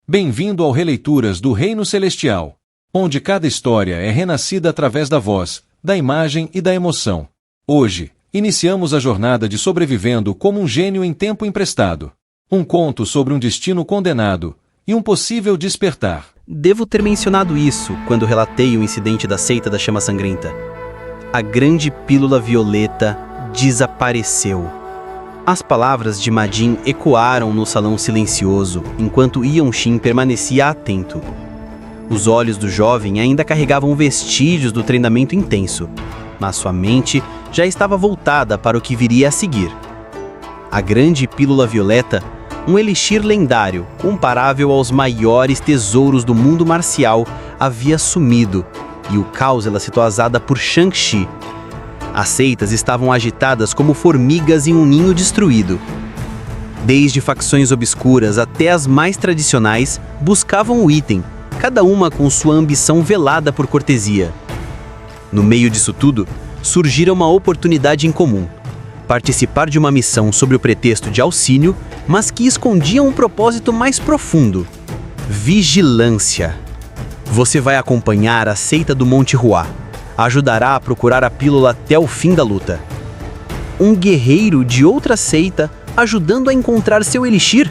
Bem-vindo ao Releituras do Reino Celestial, onde cada história é renascida através da voz, da imagem e da emoção. Hoje, iniciamos a jornada de sobrevivendo como um gênio em tempo emprestado. Um conto sobre um destino condenado e um possível despertar. Devo ter mencionado isso quando relatei o incidente da seita da chama sangrenta. A grande pílula violeta desapareceu. As palavras de Ma Jin ecoaram no salão silencioso, enquanto Yeon-shin permanecia atento. Os olhos do jovem ainda carregavam vestígios do treinamento intenso, mas sua mente já estava voltada para o que viria a seguir. A grande pílula violeta, um elixir lendário, comparável aos maiores tesouros do mundo marcial, havia sumido, e o caos ela situada por Shang-Chi. As seitas estavam agitadas como formigas em um ninho destruído. Desde facções obscuras até as mais tradicionais, buscavam o item, cada uma com sua ambição velada por cortesia. No meio disso tudo, surgira uma oportunidade em comum: participar de uma missão sob o pretexto de auxílio, mas que escondia um propósito mais profundo: vigilância. Você vai acompanhar a seita do Monte Hua. Ajudará a procurar a pílula até o fim da luta. Um guerreiro de outra seita ajudando a encontrar seu elixir?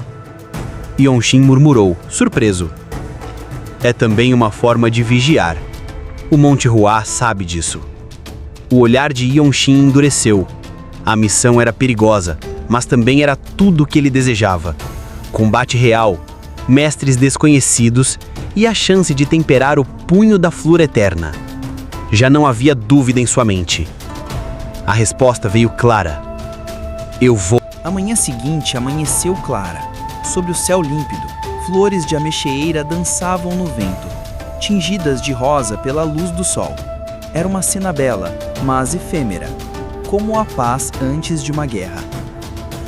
Yeon-shin murmurou, surpreso. É também uma forma de vigiar. O Monte Hua sabe disso. O olhar de Yeon-shin endureceu. A missão era perigosa, mas também era tudo o que ele desejava. Combate real, mestres desconhecidos e a chance de temperar o punho da flor eterna. Já não havia dúvida em sua mente. A resposta veio clara. Eu vou. A manhã seguinte amanheceu clara. Sob o céu límpido, flores de ameixeira dançavam no vento, tingidas de rosa pela luz do sol. Era uma cena bela, mas efêmera, como a paz antes de uma guerra.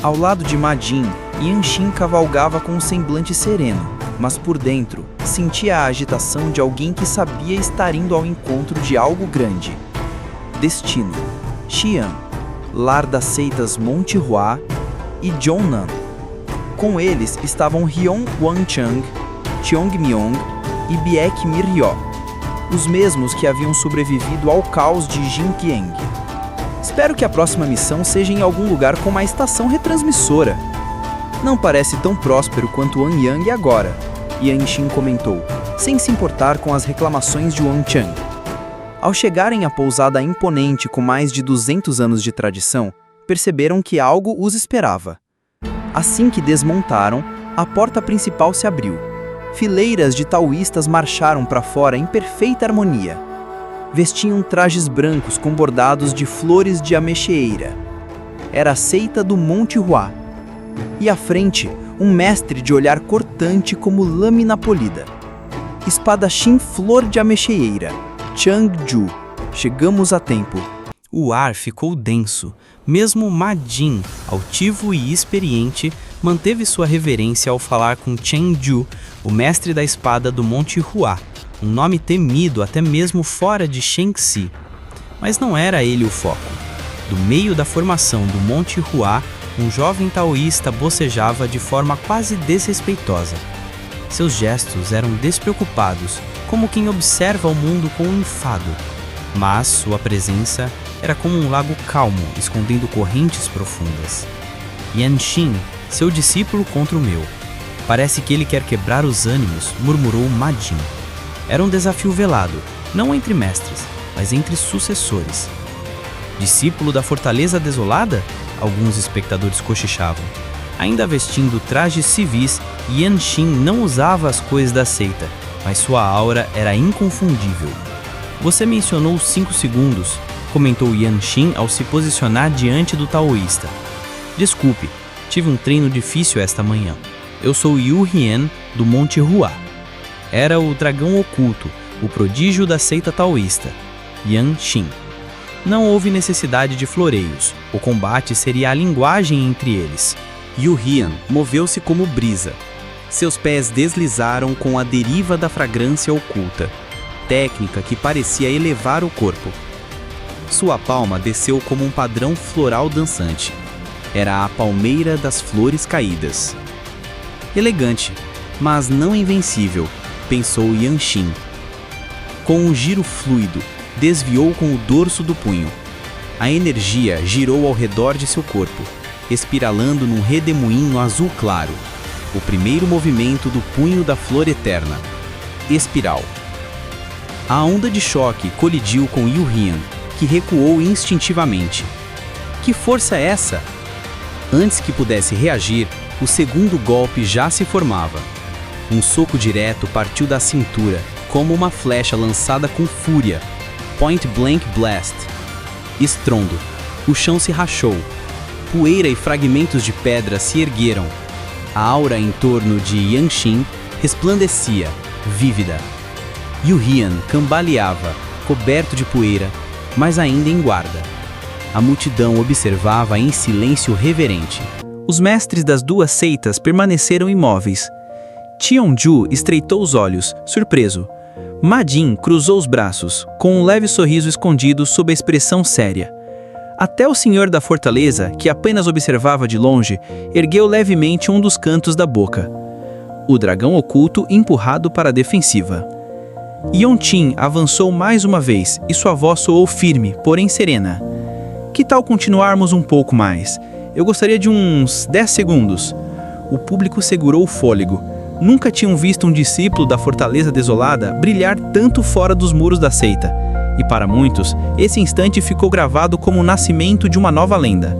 Ao lado de Ma Jin, Yeon-shin cavalgava com um semblante sereno, mas por dentro sentia a agitação de alguém que sabia estar indo ao encontro de algo grande. Destino. Xi'an, lar das seitas Monte Hua e Jeonnan. Com eles estavam Ryong Wanchang, Cheong Myong e Baek Mi-ryo, os mesmos que haviam sobrevivido ao caos de Jinkyang. Espero que a próxima missão seja em algum lugar com uma estação retransmissora. Não parece tão próspero quanto Anyang agora, Yeon-shin comentou, sem se importar com as reclamações de Wanchang. Ao chegarem à pousada imponente com mais de 200 anos de tradição, perceberam que algo os esperava. Assim que desmontaram, a porta principal se abriu. Fileiras de taoístas marcharam para fora em perfeita harmonia. Vestiam trajes brancos com bordados de flores de ameixeira. Era a seita do Monte Hua. E à frente, um mestre de olhar cortante como lâmina polida. Espadachim flor de ameixeira, Chang-ju. Chegamos a tempo. O ar ficou denso. Mesmo Ma Jin, altivo e experiente, manteve sua reverência ao falar com Chang-ju, o mestre da espada do Monte Hua, um nome temido até mesmo fora de Shang-Chi. Mas não era ele o foco. Do meio da formação do Monte Hua, um jovem taoísta bocejava de forma quase desrespeitosa. Seus gestos eram despreocupados, como quem observa o mundo com um enfado. Mas sua presença era como um lago calmo, escondendo correntes profundas. Yeon-shin, seu discípulo contra o meu. Parece que ele quer quebrar os ânimos, murmurou Ma Jin. Era um desafio velado, não entre mestres, mas entre sucessores. Discípulo da Fortaleza Desolada? Alguns espectadores cochichavam. Ainda vestindo trajes civis, Yeon-shin não usava as cores da seita, mas sua aura era inconfundível. Você mencionou 5 segundos, comentou Yeon-shin ao se posicionar diante do taoísta. Desculpe, tive um treino difícil esta manhã. Eu sou Yu Hien, do Monte Hua. Era o dragão oculto, o prodígio da seita taoísta. Yeon-shin. Não houve necessidade de floreios. O combate seria a linguagem entre eles. Yu Hien moveu-se como brisa. Seus pés deslizaram com a deriva da fragrância oculta, técnica que parecia elevar o corpo. Sua palma desceu como um padrão floral dançante. Era a palmeira das flores caídas. Elegante, mas não invencível, pensou Yanxin. Com um giro fluido, desviou com o dorso do punho. A energia girou ao redor de seu corpo, espiralando num redemoinho azul claro. O primeiro movimento do punho da flor eterna. Espiral. A onda de choque colidiu com Yu Hian, que recuou instintivamente. Que força é essa? Antes que pudesse reagir, o segundo golpe já se formava. Um soco direto partiu da cintura, como uma flecha lançada com fúria. Point Blank Blast. Estrondo. O chão se rachou. Poeira e fragmentos de pedra se ergueram. A aura em torno de Yanxin resplandecia, vívida. Yu Hian cambaleava, coberto de poeira, mas ainda em guarda. A multidão observava em silêncio reverente. Os mestres das duas seitas permaneceram imóveis. Tianju estreitou os olhos, surpreso. Ma Jin cruzou os braços, com um leve sorriso escondido sob a expressão séria. Até o senhor da fortaleza, que apenas observava de longe, ergueu levemente um dos cantos da boca. O dragão oculto empurrado para a defensiva. Yontin avançou mais uma vez e sua voz soou firme, porém serena. Que tal continuarmos um pouco mais? Eu gostaria de uns 10 segundos. O público segurou o fôlego. Nunca tinham visto um discípulo da Fortaleza Desolada brilhar tanto fora dos muros da seita. E para muitos, esse instante ficou gravado como o nascimento de uma nova lenda.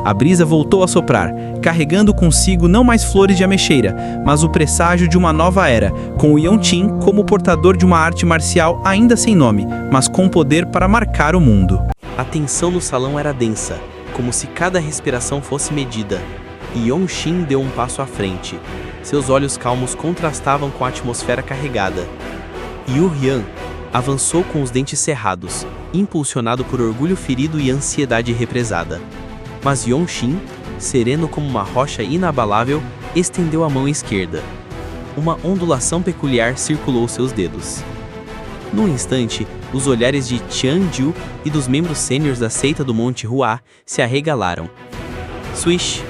A brisa voltou a soprar, carregando consigo não mais flores de ameixeira, mas o presságio de uma nova era, com o Yontin como portador de uma arte marcial ainda sem nome, mas com poder para marcar o mundo. A tensão no salão era densa, como se cada respiração fosse medida. Yontin deu um passo à frente. Seus olhos calmos contrastavam com a atmosfera carregada. Yu Hian avançou com os dentes cerrados, impulsionado por orgulho ferido e ansiedade represada. Mas Yontin, sereno como uma rocha inabalável, estendeu a mão esquerda. Uma ondulação peculiar circulou seus dedos. Num instante, os olhares de Tianju e dos membros sêniores da seita do Monte Hua se arregalaram. Swish!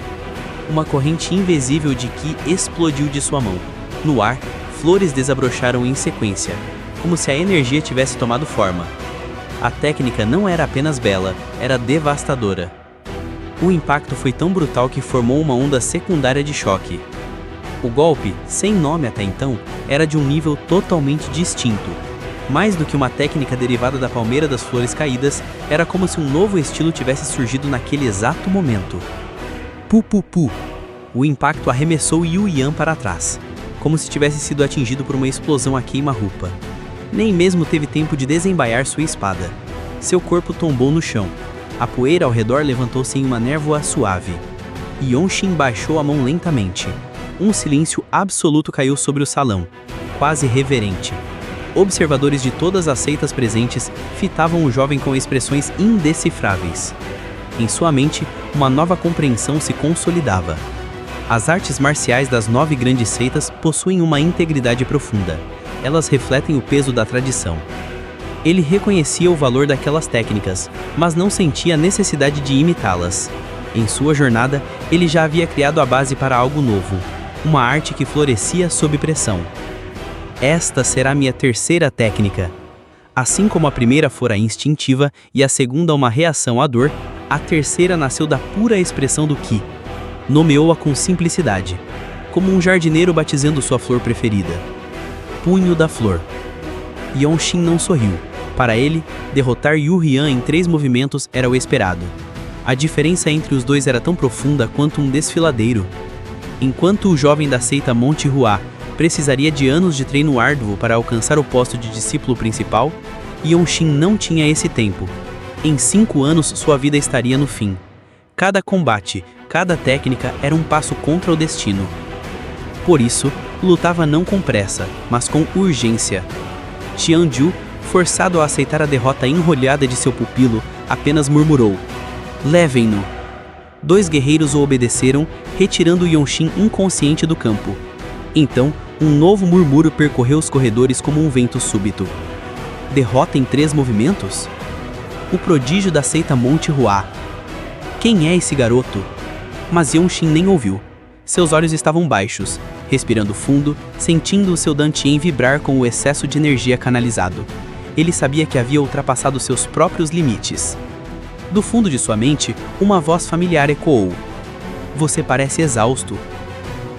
Uma corrente invisível de Qi explodiu de sua mão. No ar, flores desabrocharam em sequência, como se a energia tivesse tomado forma. A técnica não era apenas bela, era devastadora. O impacto foi tão brutal que formou uma onda secundária de choque. O golpe, sem nome até então, era de um nível totalmente distinto. Mais do que uma técnica derivada da palmeira das flores caídas, era como se um novo estilo tivesse surgido naquele exato momento. Pu. O impacto arremessou Yu Hian para trás, como se tivesse sido atingido por uma explosão a queima-roupa. Nem mesmo teve tempo de desembaiar sua espada. Seu corpo tombou no chão. A poeira ao redor levantou-se em uma névoa suave. Yontin baixou a mão lentamente. Um silêncio absoluto caiu sobre o salão, quase reverente. Observadores de todas as seitas presentes fitavam o jovem com expressões indecifráveis. Em sua mente, uma nova compreensão se consolidava. As artes marciais das 9 grandes seitas possuem uma integridade profunda. Elas refletem o peso da tradição. Ele reconhecia o valor daquelas técnicas, mas não sentia a necessidade de imitá-las. Em sua jornada, ele já havia criado a base para algo novo, uma arte que florescia sob pressão. Esta será minha terceira técnica. Assim como a primeira fora instintiva e a segunda uma reação à dor, a terceira nasceu da pura expressão do Qi. Nomeou-a com simplicidade, como um jardineiro batizando sua flor preferida. Punho da Flor. Yontin não sorriu. Para ele, derrotar Yu Hian em 3 movimentos era o esperado. A diferença entre os dois era tão profunda quanto um desfiladeiro. Enquanto o jovem da seita Monte Hua precisaria de anos de treino árduo para alcançar o posto de discípulo principal, Yontin não tinha esse tempo. Em 5 anos sua vida estaria no fim. Cada combate, cada técnica era um passo contra o destino. Por isso, lutava não com pressa, mas com urgência. Tianju, forçado a aceitar a derrota enrolhada de seu pupilo, apenas murmurou: "Levem-no." 2 guerreiros o obedeceram, retirando Yontin inconsciente do campo. Então, um novo murmúrio percorreu os corredores como um vento súbito. Derrota em 3 movimentos? O prodígio da seita Monte Hua. Quem é esse garoto? Mas Yontin nem ouviu. Seus olhos estavam baixos. respirando fundo, sentindo o seu Dantian vibrar com o excesso de energia canalizado. Ele sabia que havia ultrapassado seus próprios limites. Do fundo de sua mente, uma voz familiar ecoou. Você parece exausto.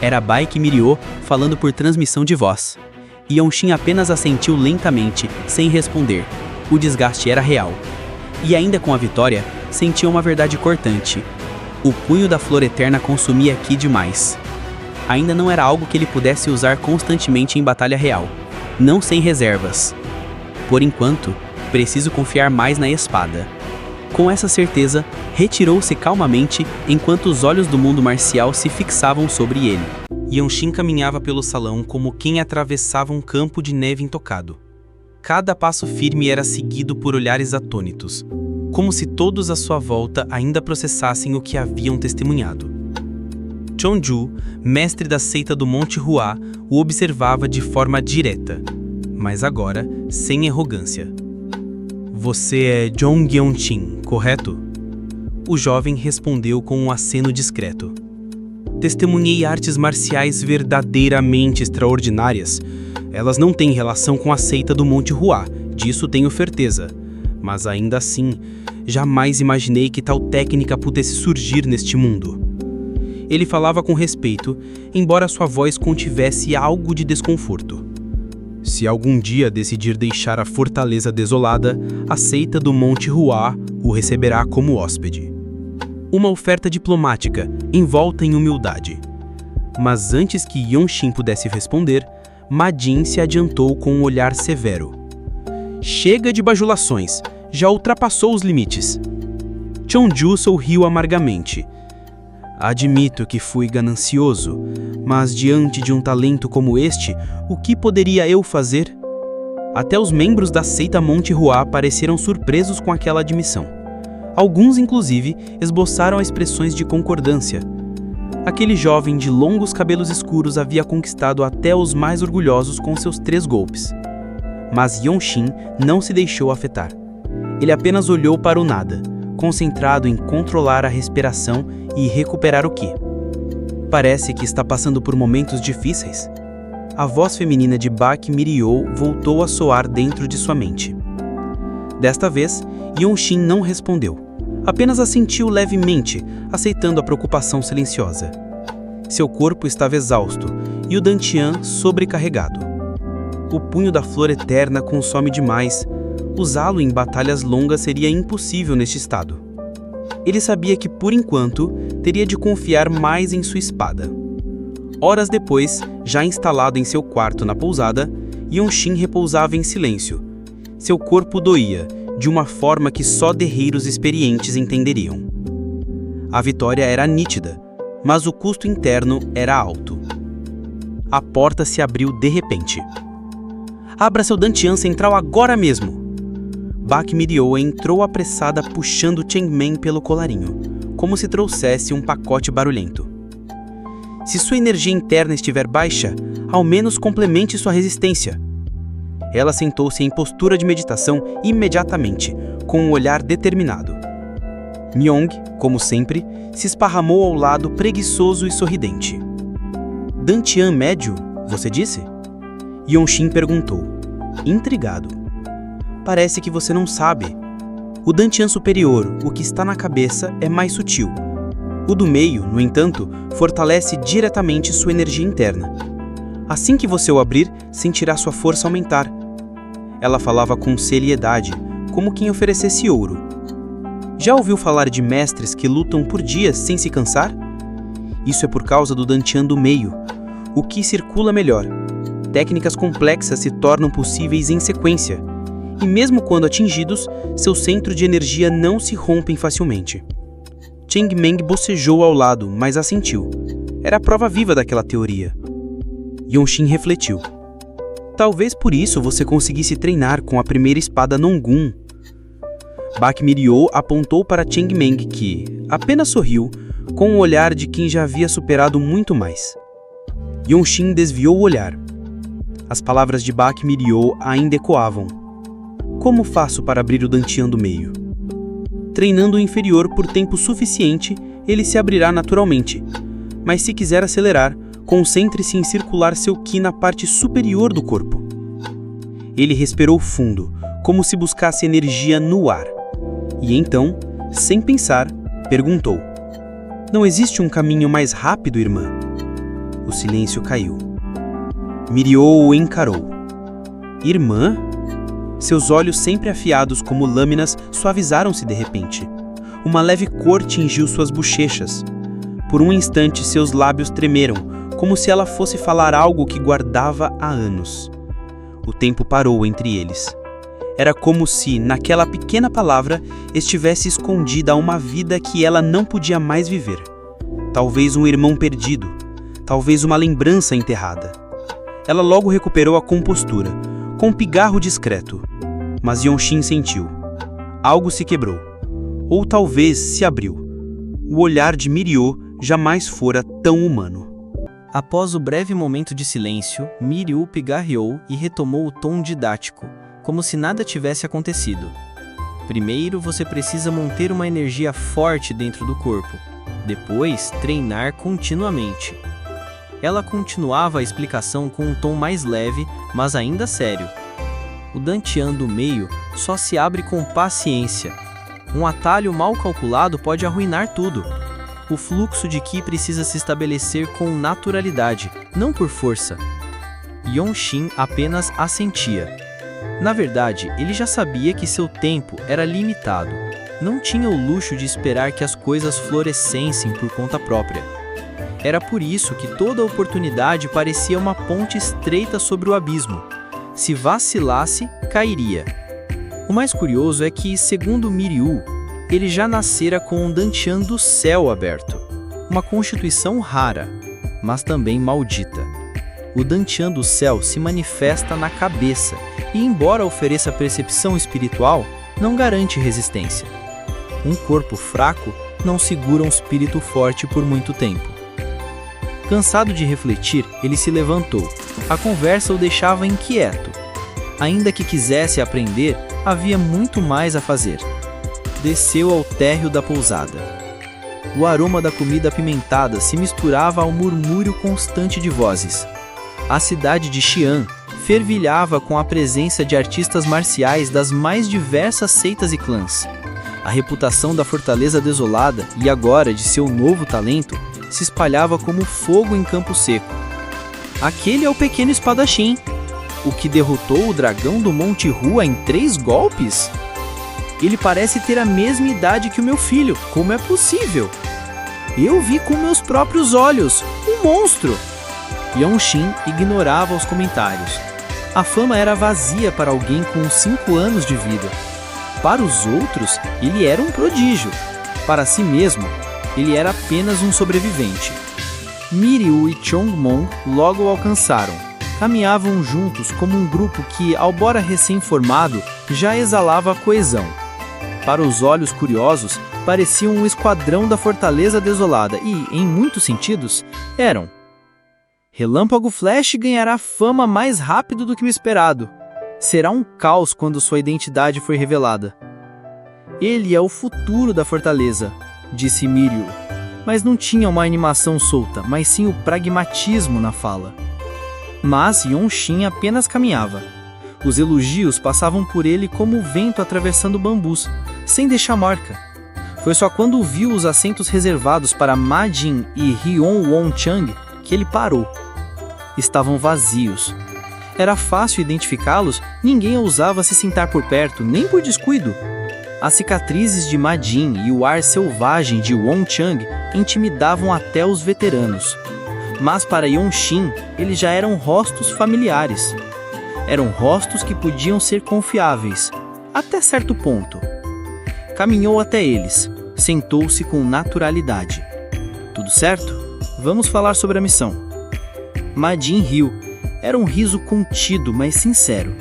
Era Baek Mirio falando por transmissão de voz. Yonshin apenas assentiu lentamente, sem responder. O desgaste era real. E ainda com a vitória, sentia uma verdade cortante. O punho da flor eterna consumia Ki demais. Ainda não era algo que ele pudesse usar constantemente em batalha real. Não sem reservas. Por enquanto, preciso confiar mais na espada. Com essa certeza, retirou-se calmamente enquanto os olhos do mundo marcial se fixavam sobre ele. Yonshin caminhava pelo salão como quem atravessava um campo de neve intocado. Cada passo firme era seguido por olhares atônitos, como se todos à sua volta ainda processassem o que haviam testemunhado. Chonju, mestre da seita do Monte Hua, o observava de forma direta, mas agora sem arrogância. Você é Jong Yonshin, correto? O jovem respondeu com um aceno discreto. Testemunhei artes marciais verdadeiramente extraordinárias. Elas não têm relação com a seita do Monte Hua, disso tenho certeza. Mas ainda assim, jamais imaginei que tal técnica pudesse surgir neste mundo. Ele falava com respeito, embora sua voz contivesse algo de desconforto. Se algum dia decidir deixar a fortaleza desolada, a seita do Monte Hua o receberá como hóspede. Uma oferta diplomática, envolta em humildade. Mas antes que Yonshin pudesse responder, Ma Jin se adiantou com um olhar severo. Chega de bajulações, já ultrapassou os limites. Chonju sorriu amargamente. Admito que fui ganancioso, mas diante de um talento como este, o que poderia eu fazer? Até os membros da seita Monte Hua pareceram surpresos com aquela admissão. Alguns, inclusive, esboçaram expressões de concordância. Aquele jovem de longos cabelos escuros havia conquistado até os mais orgulhosos com seus 3 golpes. Mas Yonshin não se deixou afetar. Ele apenas olhou para o nada, concentrado em controlar a respiração e recuperar o Ki. Parece que está passando por momentos difíceis. A voz feminina de Baek Mirio voltou a soar dentro de sua mente. Desta vez, Yonshin não respondeu. Apenas assentiu levemente, aceitando a preocupação silenciosa. Seu corpo estava exausto e o Dantian sobrecarregado. O punho da flor eterna consome demais. Usá-lo em batalhas longas seria impossível neste estado. Ele sabia que, por enquanto, teria de confiar mais em sua espada. Horas depois, já instalado em seu quarto na pousada, Yonshin repousava em silêncio. Seu corpo doía, de uma forma que só guerreiros experientes entenderiam. A vitória era nítida, mas o custo interno era alto. A porta se abriu de repente. Abra seu Dantian central agora mesmo! Baek Mirio entrou apressada puxando Changmeng pelo colarinho, como se trouxesse um pacote barulhento. Se sua energia interna estiver baixa, ao menos complemente sua resistência. Ela sentou-se em postura de meditação imediatamente, com um olhar determinado. Myong, como sempre, se esparramou ao lado preguiçoso e sorridente. Dantian médio, você disse? Yonshin perguntou, intrigado. Parece que você não sabe. O Dantian superior, o que está na cabeça, é mais sutil. O do meio, no entanto, fortalece diretamente sua energia interna. Assim que você o abrir, sentirá sua força aumentar. Ela falava com seriedade, como quem oferecesse ouro. Já ouviu falar de mestres que lutam por dias sem se cansar? Isso é por causa do Dantian do meio, o que circula melhor. Técnicas complexas se tornam possíveis em sequência. E mesmo quando atingidos, seu centro de energia não se rompem facilmente. Changmeng bocejou ao lado, mas assentiu. Era a prova viva daquela teoria. Yonshin refletiu. Talvez por isso você conseguisse treinar com a primeira espada Nongun. Baek Mirio apontou para Changmeng que apenas sorriu, com um olhar de quem já havia superado muito mais. Yonshin desviou o olhar. As palavras de Baek Mirio ainda ecoavam. Como faço para abrir o Dantian do meio? Treinando o inferior por tempo suficiente, ele se abrirá naturalmente. Mas se quiser acelerar, Concentre-se em circular seu ki na parte superior do corpo. Ele respirou fundo, como se buscasse energia no ar. E então, sem pensar, perguntou: "Não existe um caminho mais rápido, irmã?" O silêncio caiu. Miryô o encarou. "Irmã?" Seus olhos, sempre afiados como lâminas, suavizaram-se de repente. Uma leve cor tingiu suas bochechas. Por um instante, seus lábios tremeram, como se ela fosse falar algo que guardava há anos. O tempo parou entre eles. Era como se, naquela pequena palavra, estivesse escondida uma vida que ela não podia mais viver. Talvez um irmão perdido, talvez uma lembrança enterrada. Ela logo recuperou a compostura, com um pigarro discreto. Mas Yonxin sentiu. Algo se quebrou. Ou talvez se abriu. O olhar de Miryô jamais fora tão humano. Após o breve momento de silêncio, Miryô pigarreou e retomou o tom didático, como se nada tivesse acontecido. Primeiro, você precisa manter uma energia forte dentro do corpo. Depois, treinar continuamente. Ela continuava a explicação com um tom mais leve, mas ainda sério. O dantian do meio só se abre com paciência. Um atalho mal calculado pode arruinar tudo. O fluxo de Qi precisa se estabelecer com naturalidade, não por força. Yonxin apenas assentia. Na verdade, ele já sabia que seu tempo era limitado. Não tinha o luxo de esperar que as coisas florescessem por conta própria. Era por isso que toda oportunidade parecia uma ponte estreita sobre o abismo. Se vacilasse, cairia. O mais curioso é que, segundo Miryô, ele já nascera com um dantian do céu aberto. Uma constituição rara, mas também maldita. O dantian do céu se manifesta na cabeça e, embora ofereça percepção espiritual, não garante resistência. Um corpo fraco não segura um espírito forte por muito tempo. Cansado de refletir, ele se levantou. A conversa o deixava inquieto. Ainda que quisesse aprender, havia muito mais a fazer. Desceu ao térreo da pousada. O aroma da comida apimentada se misturava ao murmúrio constante de vozes. A cidade de Xi'an fervilhava com a presença de artistas marciais das mais diversas seitas e clãs. A reputação da Fortaleza Desolada e agora de seu novo talento se espalhava como fogo em campo seco. Aquele é o pequeno espadachim, o que derrotou o dragão do Monte Hua em 3 golpes? Ele parece ter a mesma idade que o meu filho, como é possível? Eu vi com meus próprios olhos, um monstro! Yonxin ignorava os comentários. A fama era vazia para alguém com 5 anos de vida. Para os outros, ele era um prodígio. Para si mesmo, ele era apenas um sobrevivente. Miryô e Chongmon logo o alcançaram. Caminhavam juntos como um grupo que, albora recém-formado, já exalava coesão. Para os olhos curiosos, pareciam um esquadrão da Fortaleza Desolada e, em muitos sentidos, eram. Relâmpago Flash ganhará fama mais rápido do que o esperado. Será um caos quando sua identidade for revelada. Ele é o futuro da fortaleza, disse Miryô, mas não tinha uma animação solta, mas sim o pragmatismo na fala. Mas Yonxin apenas caminhava. Os elogios passavam por ele como o vento atravessando bambus, sem deixar marca. Foi só quando viu os assentos reservados para Ma Jin e Hyon Won-chang que ele parou. Estavam vazios. Era fácil identificá-los, ninguém ousava se sentar por perto, nem por descuido. As cicatrizes de Ma Jin e o ar selvagem de Won-chang intimidavam até os veteranos. Mas para Yonxin, eles já eram rostos familiares. Eram rostos que podiam ser confiáveis, até certo ponto. Caminhou até eles, sentou-se com naturalidade. Tudo certo? Vamos falar sobre a missão. Ma Jin riu. Era um riso contido, mas sincero.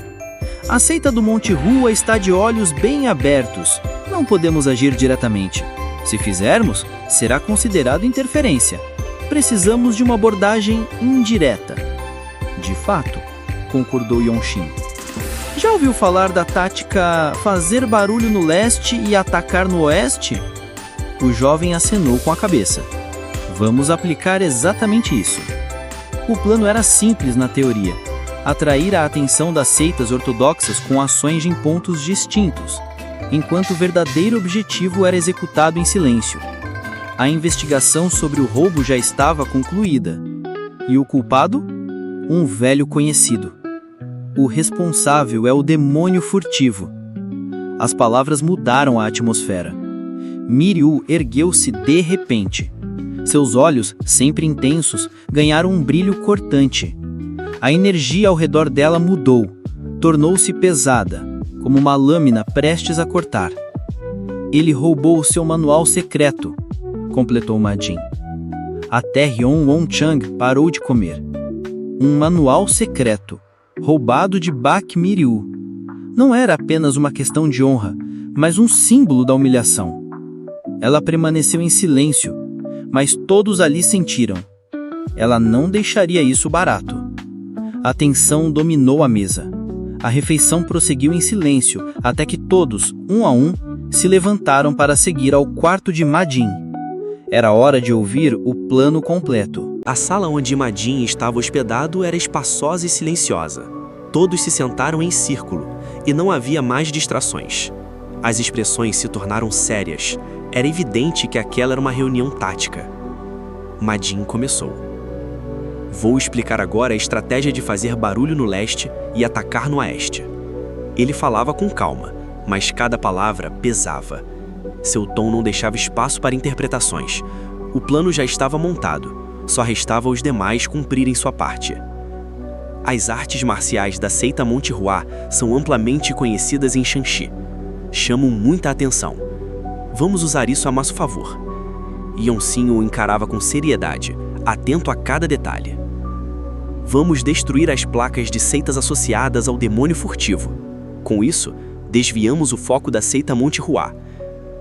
A seita do Monte Hua está de olhos bem abertos. Não podemos agir diretamente. Se fizermos, será considerado interferência. Precisamos de uma abordagem indireta. De fato, concordou Yonxin. Já ouviu falar da tática fazer barulho no leste e atacar no oeste? O jovem acenou com a cabeça. Vamos aplicar exatamente isso. O plano era simples na teoria: atrair a atenção das seitas ortodoxas com ações em pontos distintos, enquanto o verdadeiro objetivo era executado em silêncio. A investigação sobre o roubo já estava concluída. E o culpado? Um velho conhecido. O responsável é o demônio furtivo. As palavras mudaram a atmosfera. Miriu ergueu-se de repente. Seus olhos, sempre intensos, ganharam um brilho cortante. A energia ao redor dela mudou, tornou-se pesada, como uma lâmina prestes a cortar. Ele roubou o seu manual secreto, completou Madin. Até Ryon Won-chang parou de comer. Um manual secreto, roubado de Bak Miriu. Não era apenas uma questão de honra, mas um símbolo da humilhação. Ela permaneceu em silêncio, mas todos ali sentiram. Ela não deixaria isso barato. A tensão dominou a mesa. A refeição prosseguiu em silêncio, até que todos, um a um, se levantaram para seguir ao quarto de Madin. Era hora de ouvir o plano completo. A sala onde Madin estava hospedado era espaçosa e silenciosa. Todos se sentaram em círculo, e não havia mais distrações. As expressões se tornaram sérias. Era evidente que aquela era uma reunião tática. Madin começou. Vou explicar agora a estratégia de fazer barulho no leste e atacar no oeste. Ele falava com calma, mas cada palavra pesava. Seu tom não deixava espaço para interpretações. O plano já estava montado, só restava aos demais cumprirem sua parte. As artes marciais da seita Monte-Hua são amplamente conhecidas em Shanxi. Chamam muita atenção. Vamos usar isso a nosso favor. Yonsin o encarava com seriedade, atento a cada detalhe. Vamos destruir as placas de seitas associadas ao demônio furtivo. Com isso, desviamos o foco da seita Monte-Hua.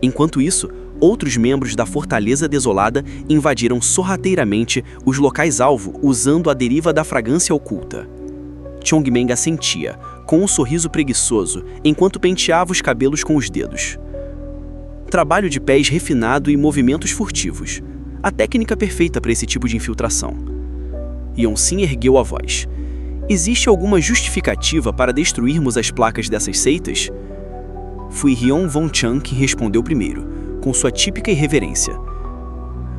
Enquanto isso, outros membros da Fortaleza Desolada invadiram sorrateiramente os locais-alvo usando a deriva da fragrância oculta. Chongmeng assentia, com um sorriso preguiçoso, enquanto penteava os cabelos com os dedos. Trabalho de pés refinado e movimentos furtivos. A técnica perfeita para esse tipo de infiltração. Yonsin ergueu a voz. Existe alguma justificativa para destruirmos as placas dessas seitas? Foi Ryon Won-chang quem respondeu primeiro, com sua típica irreverência.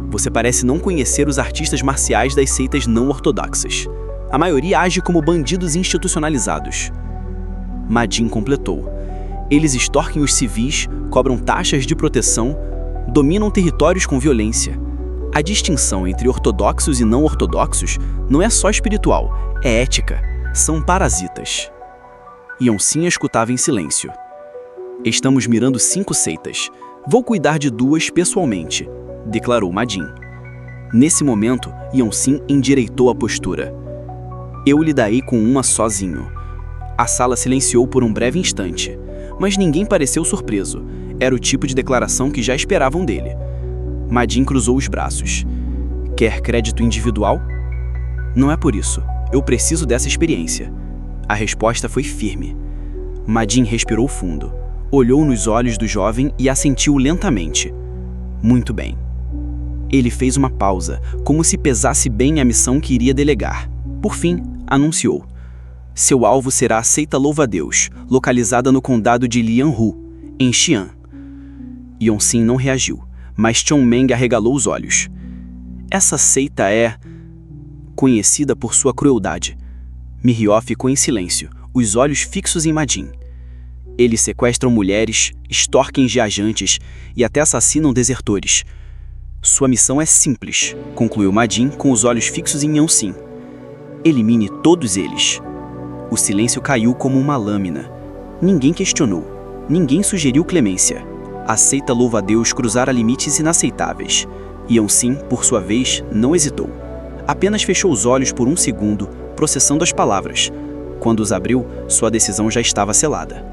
Você parece não conhecer os artistas marciais das seitas não ortodoxas. A maioria age como bandidos institucionalizados. Madin completou. Eles extorquem os civis, cobram taxas de proteção, dominam territórios com violência. A distinção entre ortodoxos e não ortodoxos não é só espiritual, é ética. São parasitas. Yonsin escutava em silêncio. Estamos mirando 5 seitas. Vou cuidar de 2 pessoalmente, declarou Madin. Nesse momento, Yonsin endireitou a postura. Eu lidarei com uma sozinho. A sala silenciou por um breve instante, mas ninguém pareceu surpreso. Era o tipo de declaração que já esperavam dele. Madin cruzou os braços. Quer crédito individual? Não é por isso. Eu preciso dessa experiência. A resposta foi firme. Madin respirou fundo, olhou nos olhos do jovem e assentiu lentamente. Muito bem. Ele fez uma pausa, como se pesasse bem a missão que iria delegar. Por fim, anunciou. Seu alvo será a seita Louva-a-Deus, localizada no condado de Lianhu, em Xi'an. Yonsin não reagiu, mas Chongmeng arregalou os olhos. Essa seita é conhecida por sua crueldade. Mirió ficou em silêncio, os olhos fixos em Madin. Eles sequestram mulheres, extorquem viajantes e até assassinam desertores. Sua missão é simples, concluiu Madin com os olhos fixos em Yonsin. Elimine todos eles. O silêncio caiu como uma lâmina. Ninguém questionou. Ninguém sugeriu clemência. A seita Louva-a-Deus cruzara limites inaceitáveis. Yonsin, por sua vez, não hesitou. Apenas fechou os olhos por um segundo, processando as palavras. Quando os abriu, sua decisão já estava selada.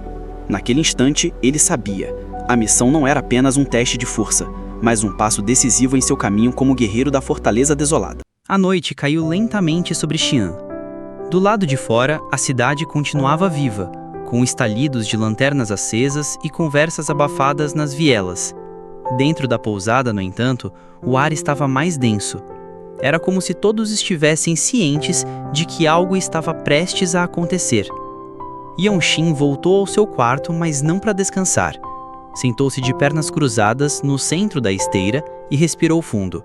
Naquele instante, ele sabia. A missão não era apenas um teste de força, mas um passo decisivo em seu caminho como guerreiro da Fortaleza Desolada. A noite caiu lentamente sobre Xi'an. Do lado de fora, a cidade continuava viva, com estalidos de lanternas acesas e conversas abafadas nas vielas. Dentro da pousada, no entanto, o ar estava mais denso. Era como se todos estivessem cientes de que algo estava prestes a acontecer. Yonxin voltou ao seu quarto, mas não para descansar. Sentou-se de pernas cruzadas no centro da esteira e respirou fundo.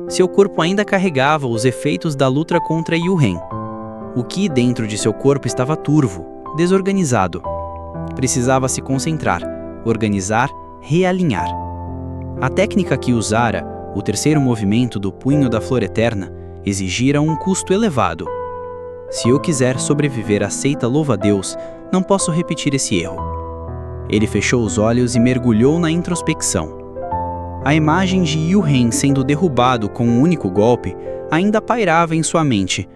Seu corpo ainda carregava os efeitos da luta contra Yu-Ren. O Qi dentro de seu corpo estava turvo, desorganizado. Precisava se concentrar, organizar, realinhar. A técnica que usara, o terceiro movimento do punho da flor eterna, exigira um custo elevado. Se eu quiser sobreviver à seita louva-a-Deus, não posso repetir esse erro. Ele fechou os olhos e mergulhou na introspecção. A imagem de Yu-Ren sendo derrubado com um único golpe ainda pairava em sua mente,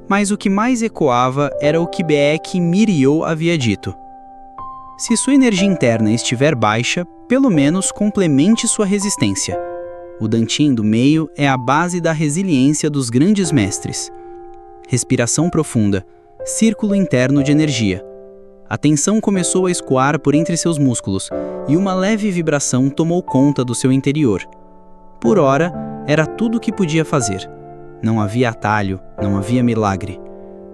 mas o que mais ecoava era o que Baek Mirio havia dito. Se sua energia interna estiver baixa, pelo menos complemente sua resistência. O Dantian do meio é a base da resiliência dos grandes mestres. Respiração profunda, círculo interno de energia. A tensão começou a escoar por entre seus músculos e uma leve vibração tomou conta do seu interior. Por ora, era tudo o que podia fazer. Não havia atalho, não havia milagre.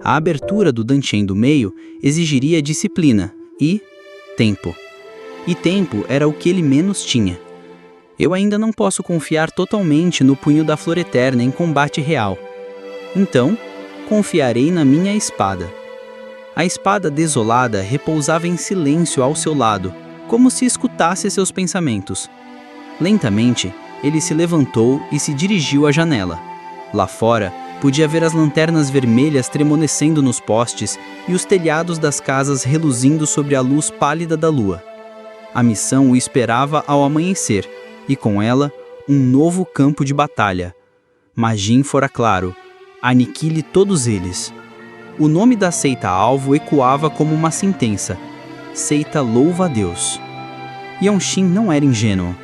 A abertura do Dantian do meio exigiria disciplina e tempo. E tempo era o que ele menos tinha. Eu ainda não posso confiar totalmente no punho da flor eterna em combate real. Então, confiarei na minha espada. A espada desolada repousava em silêncio ao seu lado, como se escutasse seus pensamentos. Lentamente, ele se levantou e se dirigiu à janela. Lá fora, podia ver as lanternas vermelhas tremonecendo nos postes e os telhados das casas reluzindo sobre a luz pálida da lua. A missão o esperava ao amanhecer, e com ela, um novo campo de batalha. Majin fora claro: aniquile todos eles. O nome da seita-alvo ecoava como uma sentença: Seita louva-a-Deus. Yonxin não era ingênuo.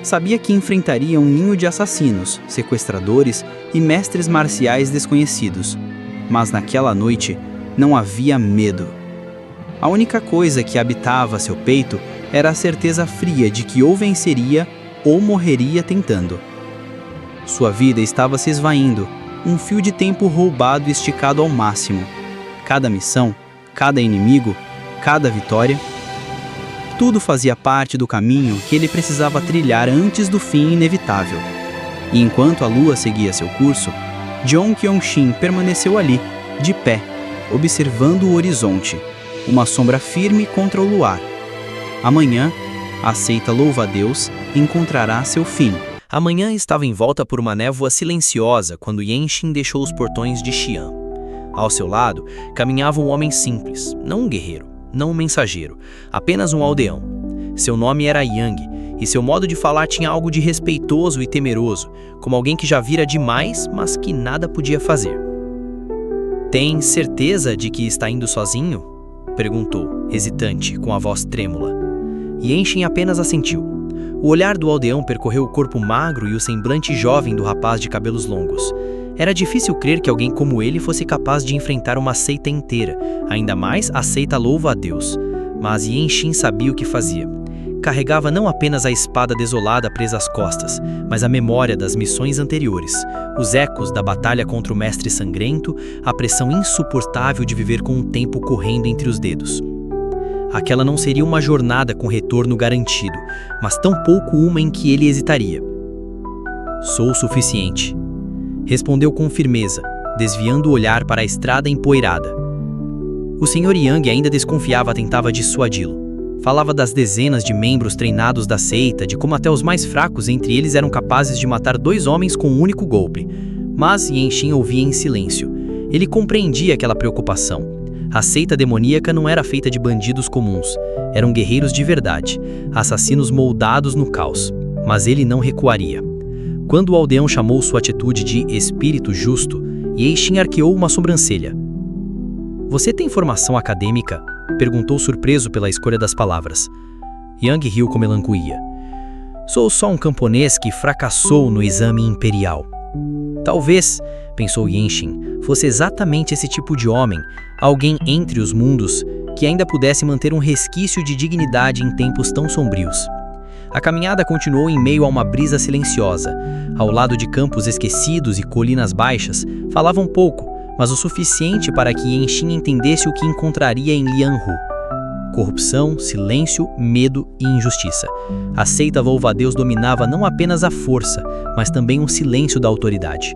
Sabia que enfrentaria um ninho de assassinos, sequestradores e mestres marciais desconhecidos. Mas naquela noite, não havia medo. A única coisa que habitava seu peito era a certeza fria de que ou venceria ou morreria tentando. Sua vida estava se esvaindo, um fio de tempo roubado e esticado ao máximo. Cada missão, cada inimigo, cada vitória, tudo fazia parte do caminho que ele precisava trilhar antes do fim inevitável. E enquanto a lua seguia seu curso, Jeong Yonxin permaneceu ali, de pé, observando o horizonte, uma sombra firme contra o luar. Amanhã, a seita louva-a-Deus encontrará seu fim. Amanhã estava envolta por uma névoa silenciosa quando Yenshin deixou os portões de Xi'an. Ao seu lado, caminhava um homem simples, não um guerreiro, não um mensageiro, apenas um aldeão. Seu nome era Yang, e seu modo de falar tinha algo de respeitoso e temeroso, como alguém que já vira demais, mas que nada podia fazer. "Tem certeza de que está indo sozinho?" perguntou, hesitante, com a voz trêmula. Yenshin apenas assentiu. O olhar do aldeão percorreu o corpo magro e o semblante jovem do rapaz de cabelos longos. Era difícil crer que alguém como ele fosse capaz de enfrentar uma seita inteira, ainda mais a seita louva-a-Deus. Mas Yenshin sabia o que fazia. Carregava não apenas a espada desolada presa às costas, mas a memória das missões anteriores, os ecos da batalha contra o mestre sangrento, a pressão insuportável de viver com o tempo correndo entre os dedos. Aquela não seria uma jornada com retorno garantido, mas tampouco uma em que ele hesitaria. "Sou o suficiente", respondeu com firmeza, desviando o olhar para a estrada empoeirada. O Sr. Yang ainda desconfiava, tentava dissuadi-lo. Falava das dezenas de membros treinados da seita, de como até os mais fracos entre eles eram capazes de matar 2 homens com um único golpe. Mas Yenshin ouvia em silêncio. Ele compreendia aquela preocupação. A seita demoníaca não era feita de bandidos comuns. Eram guerreiros de verdade, assassinos moldados no caos. Mas ele não recuaria. Quando o aldeão chamou sua atitude de espírito justo, Yenshin arqueou uma sobrancelha. "Você tem formação acadêmica?" perguntou surpreso pela escolha das palavras. Yang riu com melancolia. "Sou só um camponês que fracassou no exame imperial." Talvez, pensou Yenshin, fosse exatamente esse tipo de homem, alguém entre os mundos, que ainda pudesse manter um resquício de dignidade em tempos tão sombrios. A caminhada continuou em meio a uma brisa silenciosa. Ao lado de campos esquecidos e colinas baixas, falavam pouco, mas o suficiente para que Yenching entendesse o que encontraria em Lianhu. Corrupção, silêncio, medo e injustiça. A seita louva-a-Deus dominava não apenas a força, mas também o silêncio da autoridade.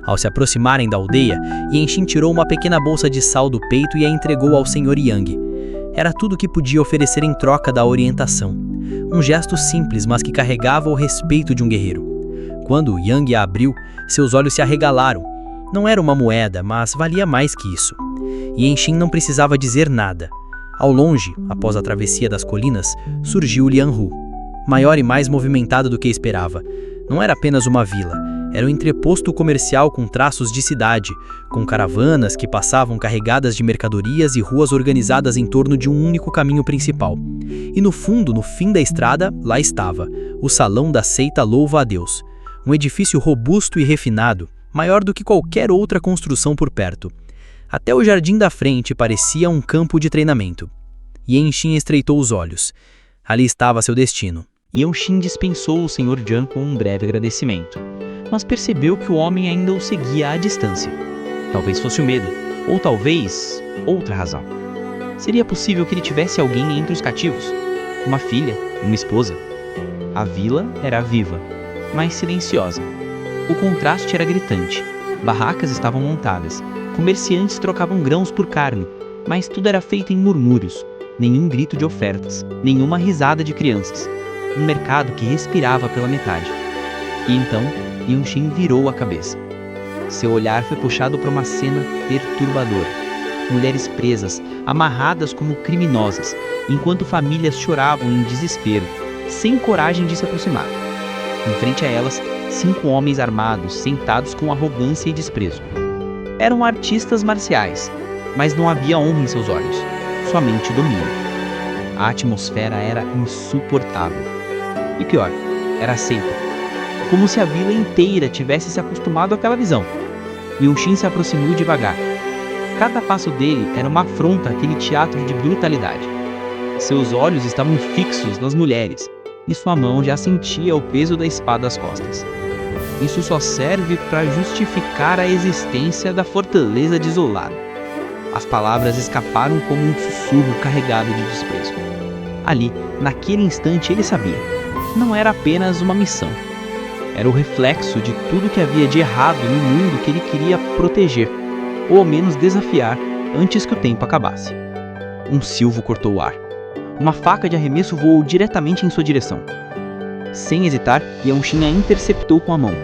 Ao se aproximarem da aldeia, Yenching tirou uma pequena bolsa de sal do peito e a entregou ao Sr. Yang. Era tudo o que podia oferecer em troca da orientação. Um gesto simples, mas que carregava o respeito de um guerreiro. Quando Yang a abriu, seus olhos se arregalaram. Não era uma moeda, mas valia mais que isso. Yenching não precisava dizer nada. Ao longe, após a travessia das colinas, surgiu Lianhu, maior e mais movimentado do que esperava. Não era apenas uma vila, era um entreposto comercial com traços de cidade, com caravanas que passavam carregadas de mercadorias e ruas organizadas em torno de um único caminho principal. E no fundo, no fim da estrada, lá estava, o salão da seita Louva-a-Deus, um edifício robusto e refinado, maior do que qualquer outra construção por perto. Até o jardim da frente parecia um campo de treinamento. Yenching estreitou os olhos. Ali estava seu destino. Yenching dispensou o Sr. Jiang com um breve agradecimento, mas percebeu que o homem ainda o seguia à distância. Talvez fosse o medo, ou talvez outra razão. Seria possível que ele tivesse alguém entre os cativos? Uma filha, uma esposa? A vila era viva, mas silenciosa. O contraste era gritante. Barracas estavam montadas, comerciantes trocavam grãos por carne, mas tudo era feito em murmúrios. Nenhum grito de ofertas, nenhuma risada de crianças. Um mercado que respirava pela metade. E então, Yenching virou a cabeça. Seu olhar foi puxado para uma cena perturbadora. Mulheres presas, amarradas como criminosas, enquanto famílias choravam em desespero, sem coragem de se aproximar. Em frente a elas, 5 homens armados, sentados com arrogância e desprezo. Eram artistas marciais, mas não havia honra em seus olhos, somente domínio. A atmosfera era insuportável. E pior, era aceita. Como se a vila inteira tivesse se acostumado àquela visão. Yenching se aproximou devagar. Cada passo dele era uma afronta àquele teatro de brutalidade. Seus olhos estavam fixos nas mulheres, e sua mão já sentia o peso da espada às costas. Isso só serve para justificar a existência da fortaleza desolada. As palavras escaparam como um sussurro carregado de desprezo. Ali, naquele instante, ele sabia. Não era apenas uma missão. Era o reflexo de tudo que havia de errado no mundo que ele queria proteger, ou ao menos desafiar, antes que o tempo acabasse. Um silvo cortou o ar. Uma faca de arremesso voou diretamente em sua direção. Sem hesitar, Yenching a interceptou com a mão.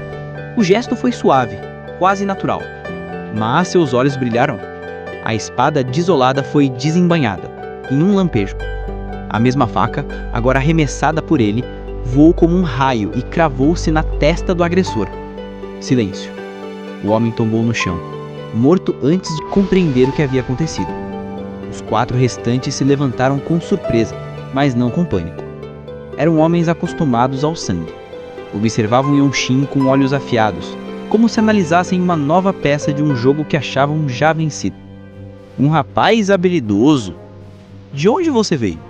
O gesto foi suave, quase natural. Mas seus olhos brilharam. A espada desolada foi desembainhada, em um lampejo. A mesma faca, agora arremessada por ele, voou como um raio e cravou-se na testa do agressor. Silêncio. O homem tombou no chão, morto antes de compreender o que havia acontecido. Os 4 restantes se levantaram com surpresa, mas não com pânico. Eram homens acostumados ao sangue. Observavam Yenching com olhos afiados, como se analisassem uma nova peça de um jogo que achavam já vencido. Um rapaz habilidoso. De onde você veio?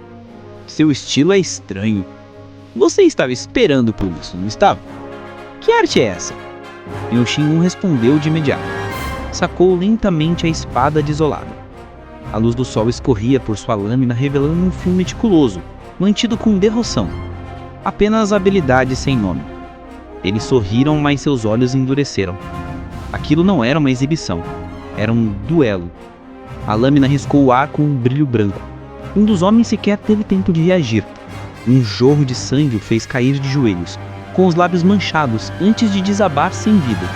Seu estilo é estranho. Você estava esperando por isso, não estava? Que arte é essa? Yenching respondeu de imediato. Sacou lentamente a espada desolada. A luz do sol escorria por sua lâmina, revelando um fio meticuloso, mantido com derroção. Apenas habilidade sem nome. Eles sorriram, mas seus olhos endureceram. Aquilo não era uma exibição. Era um duelo. A lâmina riscou o ar com um brilho branco. Um dos homens sequer teve tempo de reagir. Um jorro de sangue o fez cair de joelhos, com os lábios manchados antes de desabar sem vida.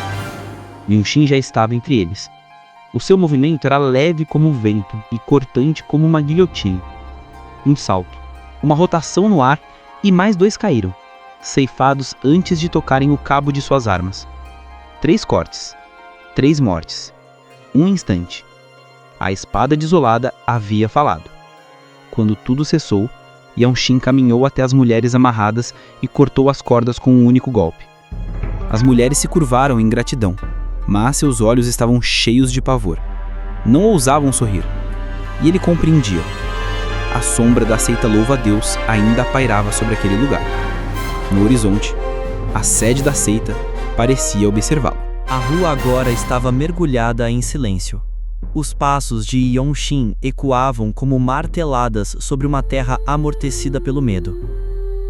Yenching já estava entre eles. O seu movimento era leve como o vento e cortante como uma guilhotina. Um salto, uma rotação no ar e mais 2 caíram, ceifados antes de tocarem o cabo de suas armas. 3 cortes, 3 mortes. Um instante. A espada desolada havia falado. Quando tudo cessou, Yenching caminhou até as mulheres amarradas e cortou as cordas com um único golpe. As mulheres se curvaram em gratidão, mas seus olhos estavam cheios de pavor. Não ousavam sorrir. E ele compreendia. A sombra da seita Louva-a-Deus ainda pairava sobre aquele lugar. No horizonte, a sede da seita parecia observá-lo. A rua agora estava mergulhada em silêncio. Os passos de Yong-shin ecoavam como marteladas sobre uma terra amortecida pelo medo.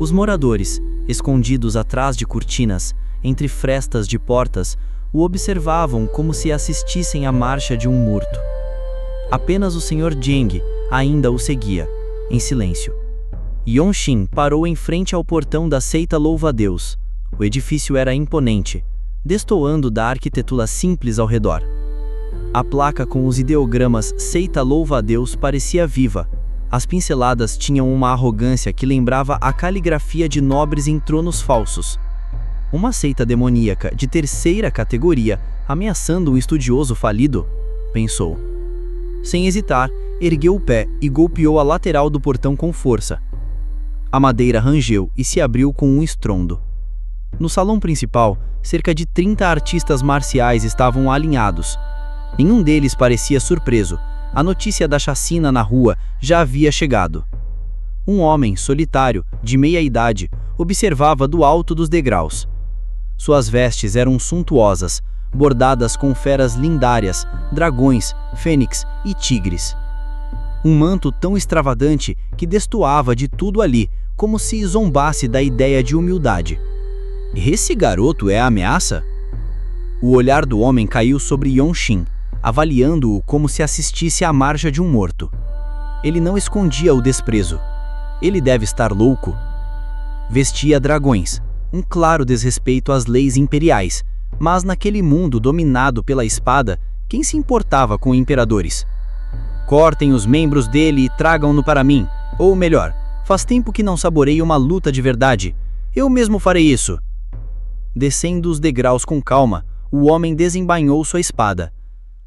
Os moradores, escondidos atrás de cortinas, entre frestas de portas, o observavam como se assistissem à marcha de um morto. Apenas o Sr. Jeng ainda o seguia, em silêncio. Yong-shin parou em frente ao portão da seita Louva-a-Deus. O edifício era imponente, destoando da arquitetura simples ao redor. A placa com os ideogramas Seita Louva-a-Deus parecia viva. As pinceladas tinham uma arrogância que lembrava a caligrafia de nobres em tronos falsos. Uma seita demoníaca de terceira categoria ameaçando um estudioso falido, pensou. Sem hesitar, ergueu o pé e golpeou a lateral do portão com força. A madeira rangeu e se abriu com um estrondo. No salão principal, cerca de 30 artistas marciais estavam alinhados. Nenhum deles parecia surpreso. A notícia da chacina na rua já havia chegado. Um homem solitário, de meia idade, observava do alto dos degraus. Suas vestes eram suntuosas, bordadas com feras lendárias, dragões, fênix e tigres. Um manto tão extravagante que destoava de tudo ali, como se zombasse da ideia de humildade. Esse garoto é a ameaça? O olhar do homem caiu sobre Yong-shin, avaliando-o como se assistisse à marcha de um morto. Ele não escondia o desprezo. Ele deve estar louco. Vestia dragões, um claro desrespeito às leis imperiais, mas naquele mundo dominado pela espada, quem se importava com imperadores? Cortem os membros dele e tragam-no para mim. Ou melhor, faz tempo que não saboreio uma luta de verdade. Eu mesmo farei isso. Descendo os degraus com calma, o homem desembainhou sua espada.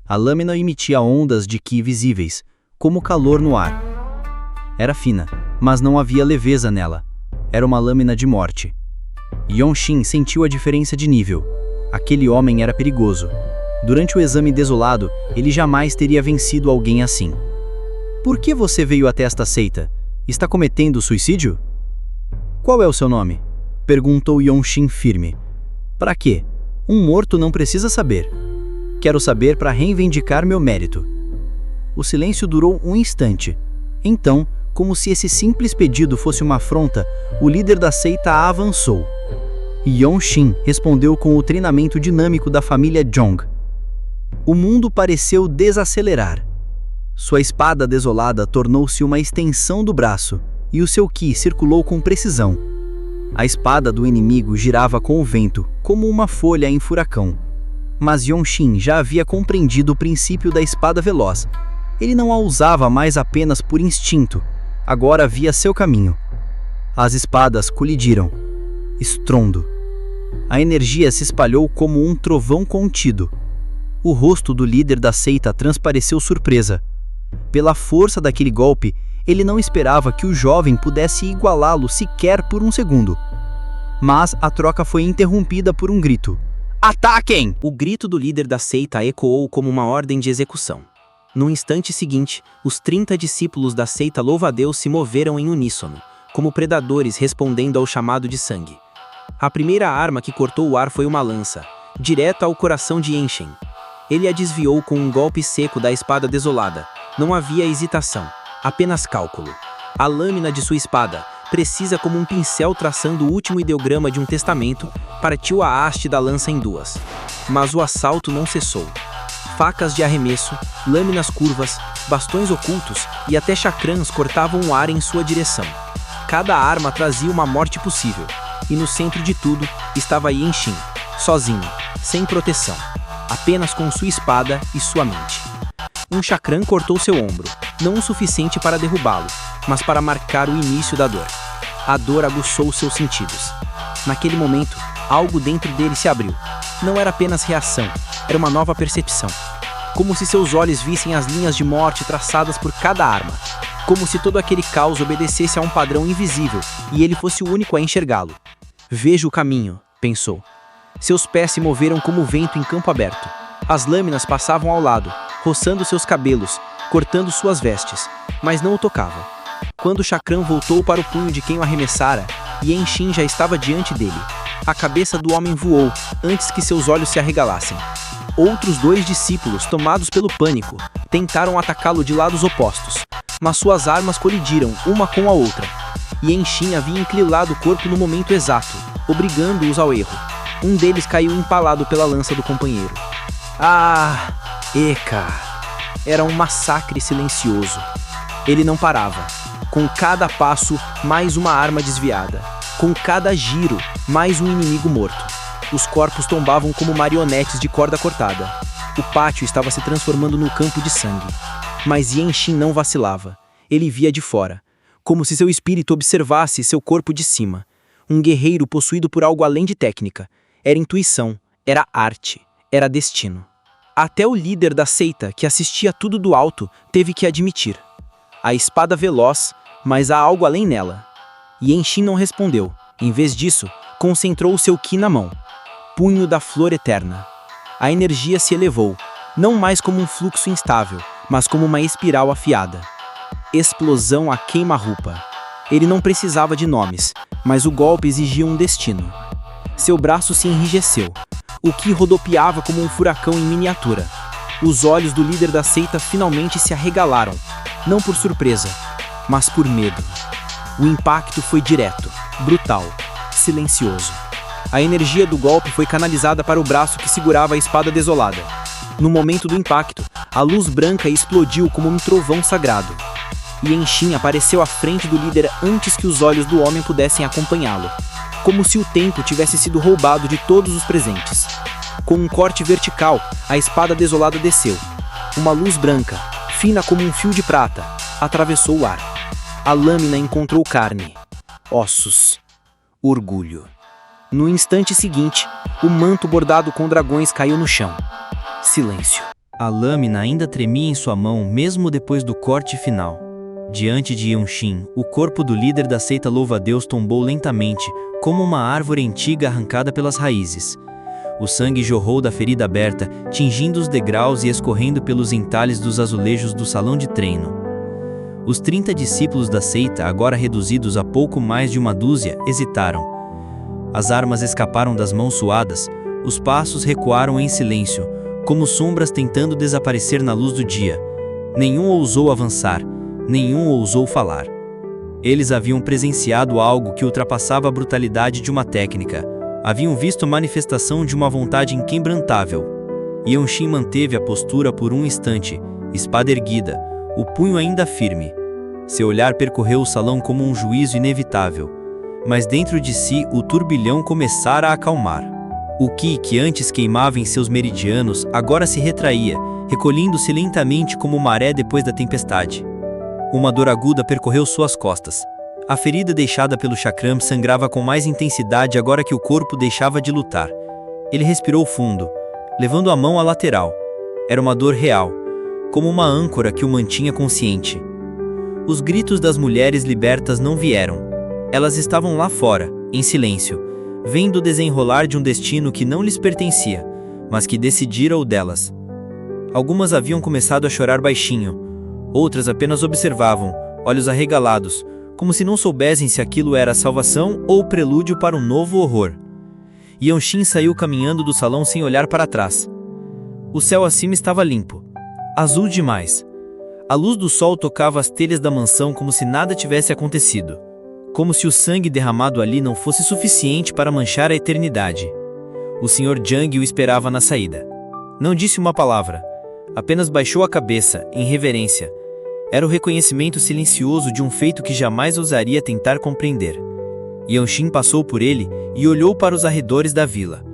A lâmina emitia ondas de ki visíveis, como calor no ar. Era fina, mas não havia leveza nela. Era uma lâmina de morte. Yong-shin sentiu a diferença de nível. Aquele homem era perigoso. Durante o exame desolado, ele jamais teria vencido alguém assim. Por que você veio até esta seita? Está cometendo suicídio? Qual é o seu nome? Perguntou Yong-shin firme. Para quê? Um morto não precisa saber. Quero saber para reivindicar meu mérito. O silêncio durou um instante. Então, como se esse simples pedido fosse uma afronta, o líder da seita avançou. Yong-shin respondeu com o treinamento dinâmico da família Jong. O mundo pareceu desacelerar. Sua espada desolada tornou-se uma extensão do braço, e o seu ki circulou com precisão. A espada do inimigo girava com o vento, como uma folha em furacão. Mas Yong-shin já havia compreendido o princípio da espada veloz. Ele não a usava mais apenas por instinto. Agora via seu caminho. As espadas colidiram. Estrondo. A energia se espalhou como um trovão contido. O rosto do líder da seita transpareceu surpresa. Pela força daquele golpe, ele não esperava que o jovem pudesse igualá-lo sequer por um segundo. Mas a troca foi interrompida por um grito. Ataquem! O grito do líder da seita ecoou como uma ordem de execução. No instante seguinte, os 30 discípulos da seita Louva-a-Deus se moveram em uníssono, como predadores respondendo ao chamado de sangue. A primeira arma que cortou o ar foi uma lança, direto ao coração de Yong-shin. Ele a desviou com um golpe seco da espada desolada. Não havia hesitação, apenas cálculo. A lâmina de sua espada, precisa como um pincel traçando o último ideograma de um testamento, partiu a haste da lança em duas. Mas o assalto não cessou. Facas de arremesso, lâminas curvas, bastões ocultos e até chakrans cortavam o ar em sua direção. Cada arma trazia uma morte possível. E no centro de tudo estava Yong-shin, sozinho, sem proteção, apenas com sua espada e sua mente. Um chakram cortou seu ombro, não o suficiente para derrubá-lo, mas para marcar o início da dor. A dor aguçou seus sentidos. Naquele momento, algo dentro dele se abriu. Não era apenas reação, era uma nova percepção. Como se seus olhos vissem as linhas de morte traçadas por cada arma. Como se todo aquele caos obedecesse a um padrão invisível e ele fosse o único a enxergá-lo. Vejo o caminho, pensou. Seus pés se moveram como o vento em campo aberto. As lâminas passavam ao lado, roçando seus cabelos, cortando suas vestes, mas não o tocavam. Quando o chakram voltou para o punho de quem o arremessara, Yan-Shin já estava diante dele. A cabeça do homem voou antes que seus olhos se arregalassem. Outros 2 discípulos, tomados pelo pânico, tentaram atacá-lo de lados opostos, mas suas armas colidiram uma com a outra. Yan-Shin havia inclinado o corpo no momento exato, obrigando-os ao erro. Um deles caiu empalado pela lança do companheiro. Ah, Eka! Era um massacre silencioso. Ele não parava. Com cada passo, mais uma arma desviada. Com cada giro, mais um inimigo morto. Os corpos tombavam como marionetes de corda cortada. O pátio estava se transformando num campo de sangue. Mas Yan-Shin não vacilava. Ele via de fora, como se seu espírito observasse seu corpo de cima. Um guerreiro possuído por algo além de técnica. Era intuição, era arte, era destino. Até o líder da seita, que assistia tudo do alto, teve que admitir. A espada veloz, mas há algo além nela. Yan-Shin não respondeu. Em vez disso, concentrou seu ki na mão. Punho da flor eterna. A energia se elevou, não mais como um fluxo instável, mas como uma espiral afiada. Explosão a queima-roupa. Ele não precisava de nomes, mas o golpe exigia um destino. Seu braço se enrijeceu. O ki rodopiava como um furacão em miniatura. Os olhos do líder da seita finalmente se arregalaram, não por surpresa, mas por medo. O impacto foi direto, brutal, silencioso. A energia do golpe foi canalizada para o braço que segurava a espada desolada. No momento do impacto, a luz branca explodiu como um trovão sagrado. Yan-Shin apareceu à frente do líder antes que os olhos do homem pudessem acompanhá-lo, como se o tempo tivesse sido roubado de todos os presentes. Com um corte vertical, a espada desolada desceu. Uma luz branca, fina como um fio de prata, atravessou o ar. A lâmina encontrou carne, ossos, orgulho. No instante seguinte, o manto bordado com dragões caiu no chão. Silêncio. A lâmina ainda tremia em sua mão mesmo depois do corte final. Diante de Yan-Shin, o corpo do líder da seita louva-a-Deus tombou lentamente, como uma árvore antiga arrancada pelas raízes. O sangue jorrou da ferida aberta, tingindo os degraus e escorrendo pelos entalhes dos azulejos do salão de treino. Os 30 discípulos da seita, agora reduzidos a pouco mais de uma dúzia, hesitaram. As armas escaparam das mãos suadas, os passos recuaram em silêncio, como sombras tentando desaparecer na luz do dia. Nenhum ousou avançar, nenhum ousou falar. Eles haviam presenciado algo que ultrapassava a brutalidade de uma técnica. Haviam visto a manifestação de uma vontade inquebrantável. Yan-Shin manteve a postura por um instante, espada erguida, o punho ainda firme. Seu olhar percorreu o salão como um juízo inevitável. Mas dentro de si o turbilhão começara a acalmar. O ki que antes queimava em seus meridianos agora se retraía, recolhendo-se lentamente como maré depois da tempestade. Uma dor aguda percorreu suas costas. A ferida deixada pelo chakram sangrava com mais intensidade agora que o corpo deixava de lutar. Ele respirou fundo, levando a mão à lateral. Era uma dor real, como uma âncora que o mantinha consciente. Os gritos das mulheres libertas não vieram. Elas estavam lá fora, em silêncio, vendo o desenrolar de um destino que não lhes pertencia, mas que decidira o delas. Algumas haviam começado a chorar baixinho, outras apenas observavam, olhos arregalados, como se não soubessem se aquilo era a salvação ou o prelúdio para um novo horror. Yan-Shin saiu caminhando do salão sem olhar para trás. O céu acima estava limpo, azul demais. A luz do sol tocava as telhas da mansão como se nada tivesse acontecido. Como se o sangue derramado ali não fosse suficiente para manchar a eternidade. O Sr. Jang o esperava na saída. Não disse uma palavra, apenas baixou a cabeça, em reverência. Era o reconhecimento silencioso de um feito que jamais ousaria tentar compreender. Yan-Shin passou por ele e olhou para os arredores da vila.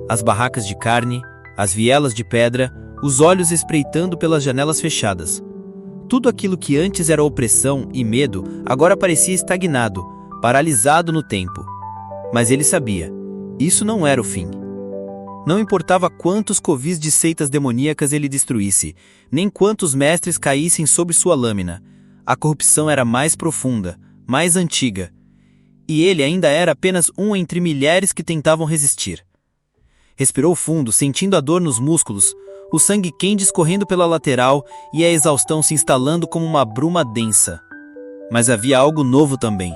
As barracas de carne, as vielas de pedra, os olhos espreitando pelas janelas fechadas. Tudo aquilo que antes era opressão e medo agora parecia estagnado, paralisado no tempo. Mas ele sabia, isso não era o fim. Não importava quantos covis de seitas demoníacas ele destruísse, nem quantos mestres caíssem sob sua lâmina. A corrupção era mais profunda, mais antiga. E ele ainda era apenas um entre milhares que tentavam resistir. Respirou fundo, sentindo a dor nos músculos, o sangue quente escorrendo pela lateral e a exaustão se instalando como uma bruma densa. Mas havia algo novo também.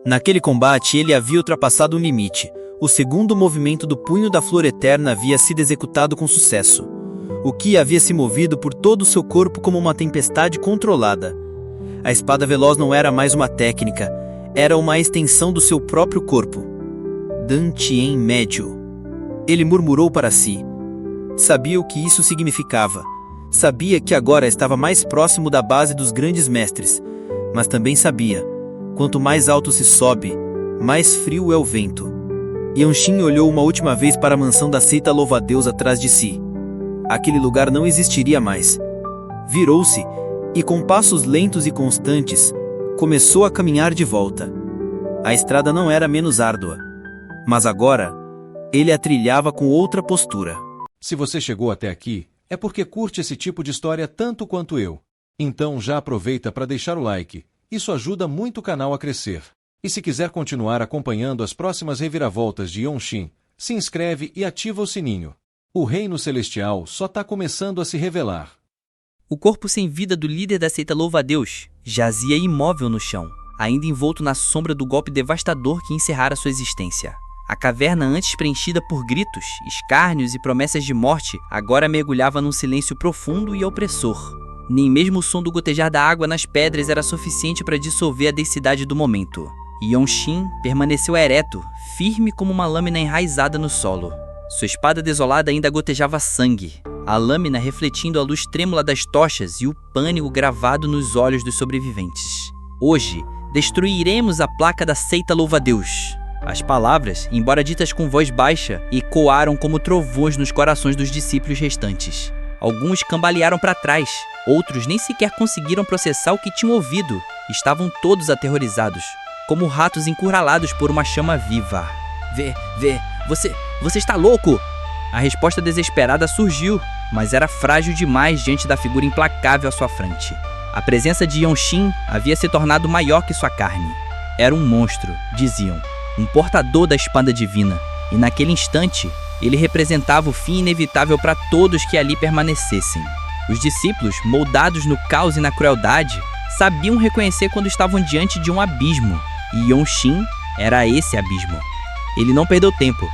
Naquele combate, ele havia ultrapassado um limite. O segundo movimento do punho da flor eterna havia sido executado com sucesso. O Ki havia se movido por todo o seu corpo como uma tempestade controlada. A espada veloz não era mais uma técnica, era uma extensão do seu próprio corpo. Dantien médio. Ele murmurou para si. Sabia o que isso significava. Sabia que agora estava mais próximo da base dos grandes mestres. Mas também sabia, quanto mais alto se sobe, mais frio é o vento. Yanshin olhou uma última vez para a mansão da seita louva-a-Deus atrás de si. Aquele lugar não existiria mais. Virou-se e, com passos lentos e constantes, começou a caminhar de volta. A estrada não era menos árdua, mas agora ele a trilhava com outra postura. Se você chegou até aqui, é porque curte esse tipo de história tanto quanto eu. Então já aproveita para deixar o like, isso ajuda muito o canal a crescer. E se quiser continuar acompanhando as próximas reviravoltas de Yanshin, se inscreve e ativa o sininho. O reino celestial só está começando a se revelar. O corpo sem vida do líder da seita louva-a-Deus jazia imóvel no chão, ainda envolto na sombra do golpe devastador que encerrara sua existência. A caverna, antes preenchida por gritos, escárnios e promessas de morte, agora mergulhava num silêncio profundo e opressor. Nem mesmo o som do gotejar da água nas pedras era suficiente para dissolver a densidade do momento. Yanshin permaneceu ereto, firme como uma lâmina enraizada no solo. Sua espada desolada ainda gotejava sangue, a lâmina refletindo a luz trêmula das tochas e o pânico gravado nos olhos dos sobreviventes. Hoje, destruiremos a placa da seita louva-a-Deus. As palavras, embora ditas com voz baixa, ecoaram como trovões nos corações dos discípulos restantes. Alguns cambalearam para trás, outros nem sequer conseguiram processar o que tinham ouvido. Estavam todos aterrorizados, como ratos encurralados por uma chama viva. Você está louco! A resposta desesperada surgiu, mas era frágil demais diante da figura implacável à sua frente. A presença de Yanshin havia se tornado maior que sua carne. Era um monstro, diziam, um portador da espada divina, e naquele instante, ele representava o fim inevitável para todos que ali permanecessem. Os discípulos, moldados no caos e na crueldade, sabiam reconhecer quando estavam diante de um abismo, e Yanshin era esse abismo. Ele não perdeu tempo.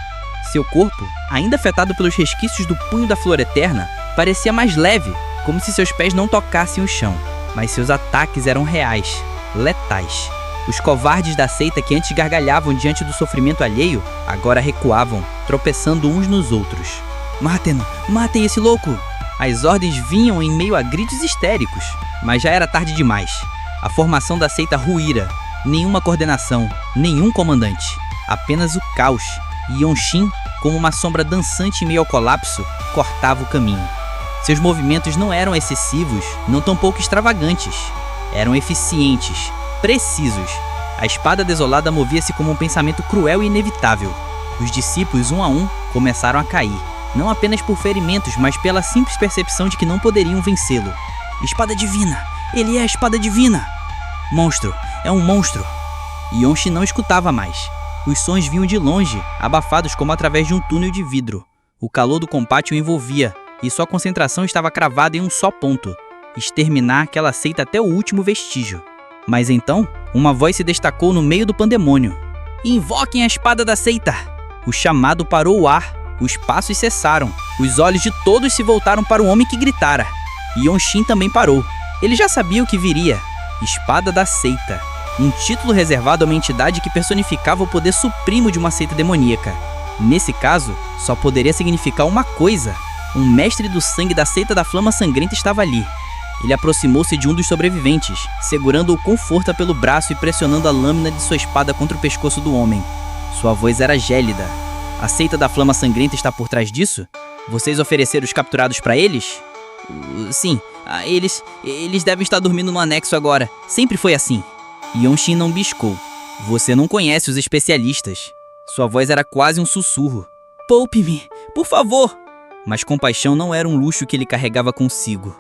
Seu corpo, ainda afetado pelos resquícios do punho da flor eterna, parecia mais leve, como se seus pés não tocassem o chão. Mas seus ataques eram reais, letais. Os covardes da seita que antes gargalhavam diante do sofrimento alheio, agora recuavam, tropeçando uns nos outros. Matem esse louco! As ordens vinham em meio a gritos histéricos, mas já era tarde demais. A formação da seita ruíra. Nenhuma coordenação, nenhum comandante. Apenas o caos. E Yanshin, como uma sombra dançante em meio ao colapso, cortava o caminho. Seus movimentos não eram excessivos, não tampouco extravagantes. Eram eficientes, precisos. A espada desolada movia-se como um pensamento cruel e inevitável. Os discípulos, um a um, começaram a cair. Não apenas por ferimentos, mas pela simples percepção de que não poderiam vencê-lo. Espada divina! Ele é a espada divina! Monstro! É um monstro! Yanshin não escutava mais. Os sons vinham de longe, abafados como através de um túnel de vidro. O calor do combate o envolvia, e sua concentração estava cravada em um só ponto: exterminar aquela seita até o último vestígio. Mas então, uma voz se destacou no meio do pandemônio. Invoquem a espada da seita! O chamado parou o ar, os passos cessaram, os olhos de todos se voltaram para o homem que gritara. Yanshin também parou. Ele já sabia o que viria. Espada da seita. Um título reservado a uma entidade que personificava o poder supremo de uma seita demoníaca. Nesse caso, só poderia significar uma coisa: um mestre do sangue da seita da flama sangrenta estava ali. Ele aproximou-se de um dos sobreviventes, segurando-o com força pelo braço e pressionando a lâmina de sua espada contra o pescoço do homem. Sua voz era gélida. A seita da flama sangrenta está por trás disso? Vocês ofereceram os capturados para eles? Sim, eles devem estar dormindo no anexo agora. Sempre foi assim. Yanshin não biscou. Você não conhece os especialistas. Sua voz era quase um sussurro. Poupe-me, por favor! Mas compaixão não era um luxo que ele carregava consigo.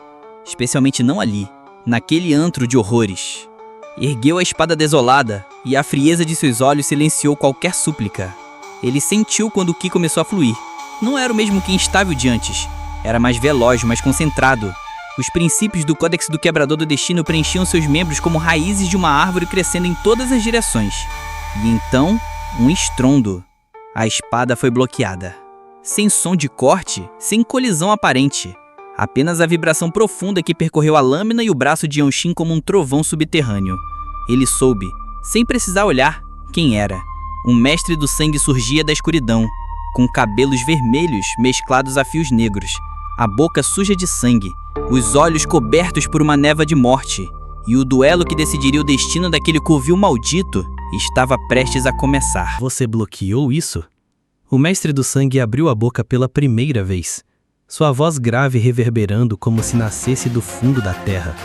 Especialmente não ali, naquele antro de horrores. Ergueu a espada desolada e a frieza de seus olhos silenciou qualquer súplica. Ele sentiu quando o Ki começou a fluir. Não era o mesmo Ki instável de antes. Era mais veloz, mais concentrado. Os princípios do Códex do Quebrador do Destino preenchiam seus membros como raízes de uma árvore crescendo em todas as direções. E então, um estrondo. A espada foi bloqueada. Sem som de corte, sem colisão aparente. Apenas a vibração profunda que percorreu a lâmina e o braço de Yanshin como um trovão subterrâneo. Ele soube, sem precisar olhar, quem era. Um mestre do sangue surgia da escuridão, com cabelos vermelhos mesclados a fios negros, a boca suja de sangue, os olhos cobertos por uma névoa de morte. E o duelo que decidiria o destino daquele covil maldito estava prestes a começar. Você bloqueou isso? O mestre do sangue abriu a boca pela primeira vez, sua voz grave reverberando como se nascesse do fundo da terra.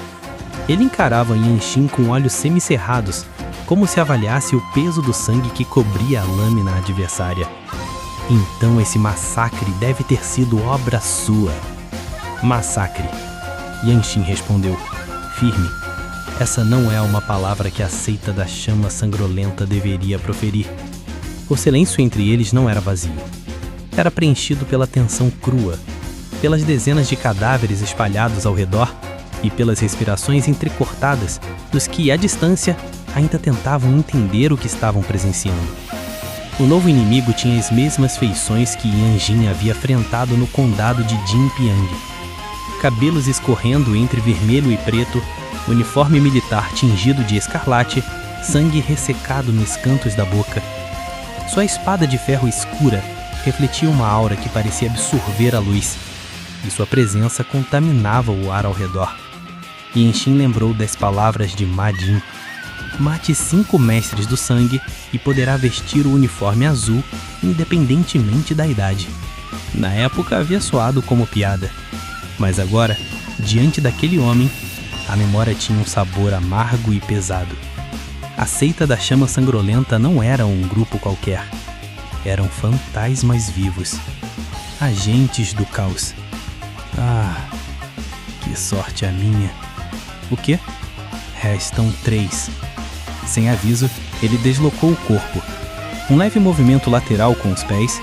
Ele encarava Yanshin com olhos semicerrados, como se avaliasse o peso do sangue que cobria a lâmina adversária. Então esse massacre deve ter sido obra sua. Massacre. Yanshin respondeu, firme. Essa não é uma palavra que a seita da chama sangrolenta deveria proferir. O silêncio entre eles não era vazio. Era preenchido pela tensão crua, pelas dezenas de cadáveres espalhados ao redor e pelas respirações entrecortadas dos que, à distância, ainda tentavam entender o que estavam presenciando. O novo inimigo tinha as mesmas feições que Yanjin havia enfrentado no condado de Jinpiang. Cabelos escorrendo entre vermelho e preto, uniforme militar tingido de escarlate, sangue ressecado nos cantos da boca. Sua espada de ferro escura refletia uma aura que parecia absorver a luz, e sua presença contaminava o ar ao redor. Yanshin lembrou das palavras de Ma Jin. Mate 5 mestres do sangue e poderá vestir o uniforme azul independentemente da idade. Na época havia soado como piada, mas agora, diante daquele homem, a memória tinha um sabor amargo e pesado. A seita da chama sangrolenta não era um grupo qualquer. Eram fantasmas vivos. Agentes do caos. Ah, que sorte a minha. O quê? Restam 3. Sem aviso, ele deslocou o corpo. Um leve movimento lateral com os pés,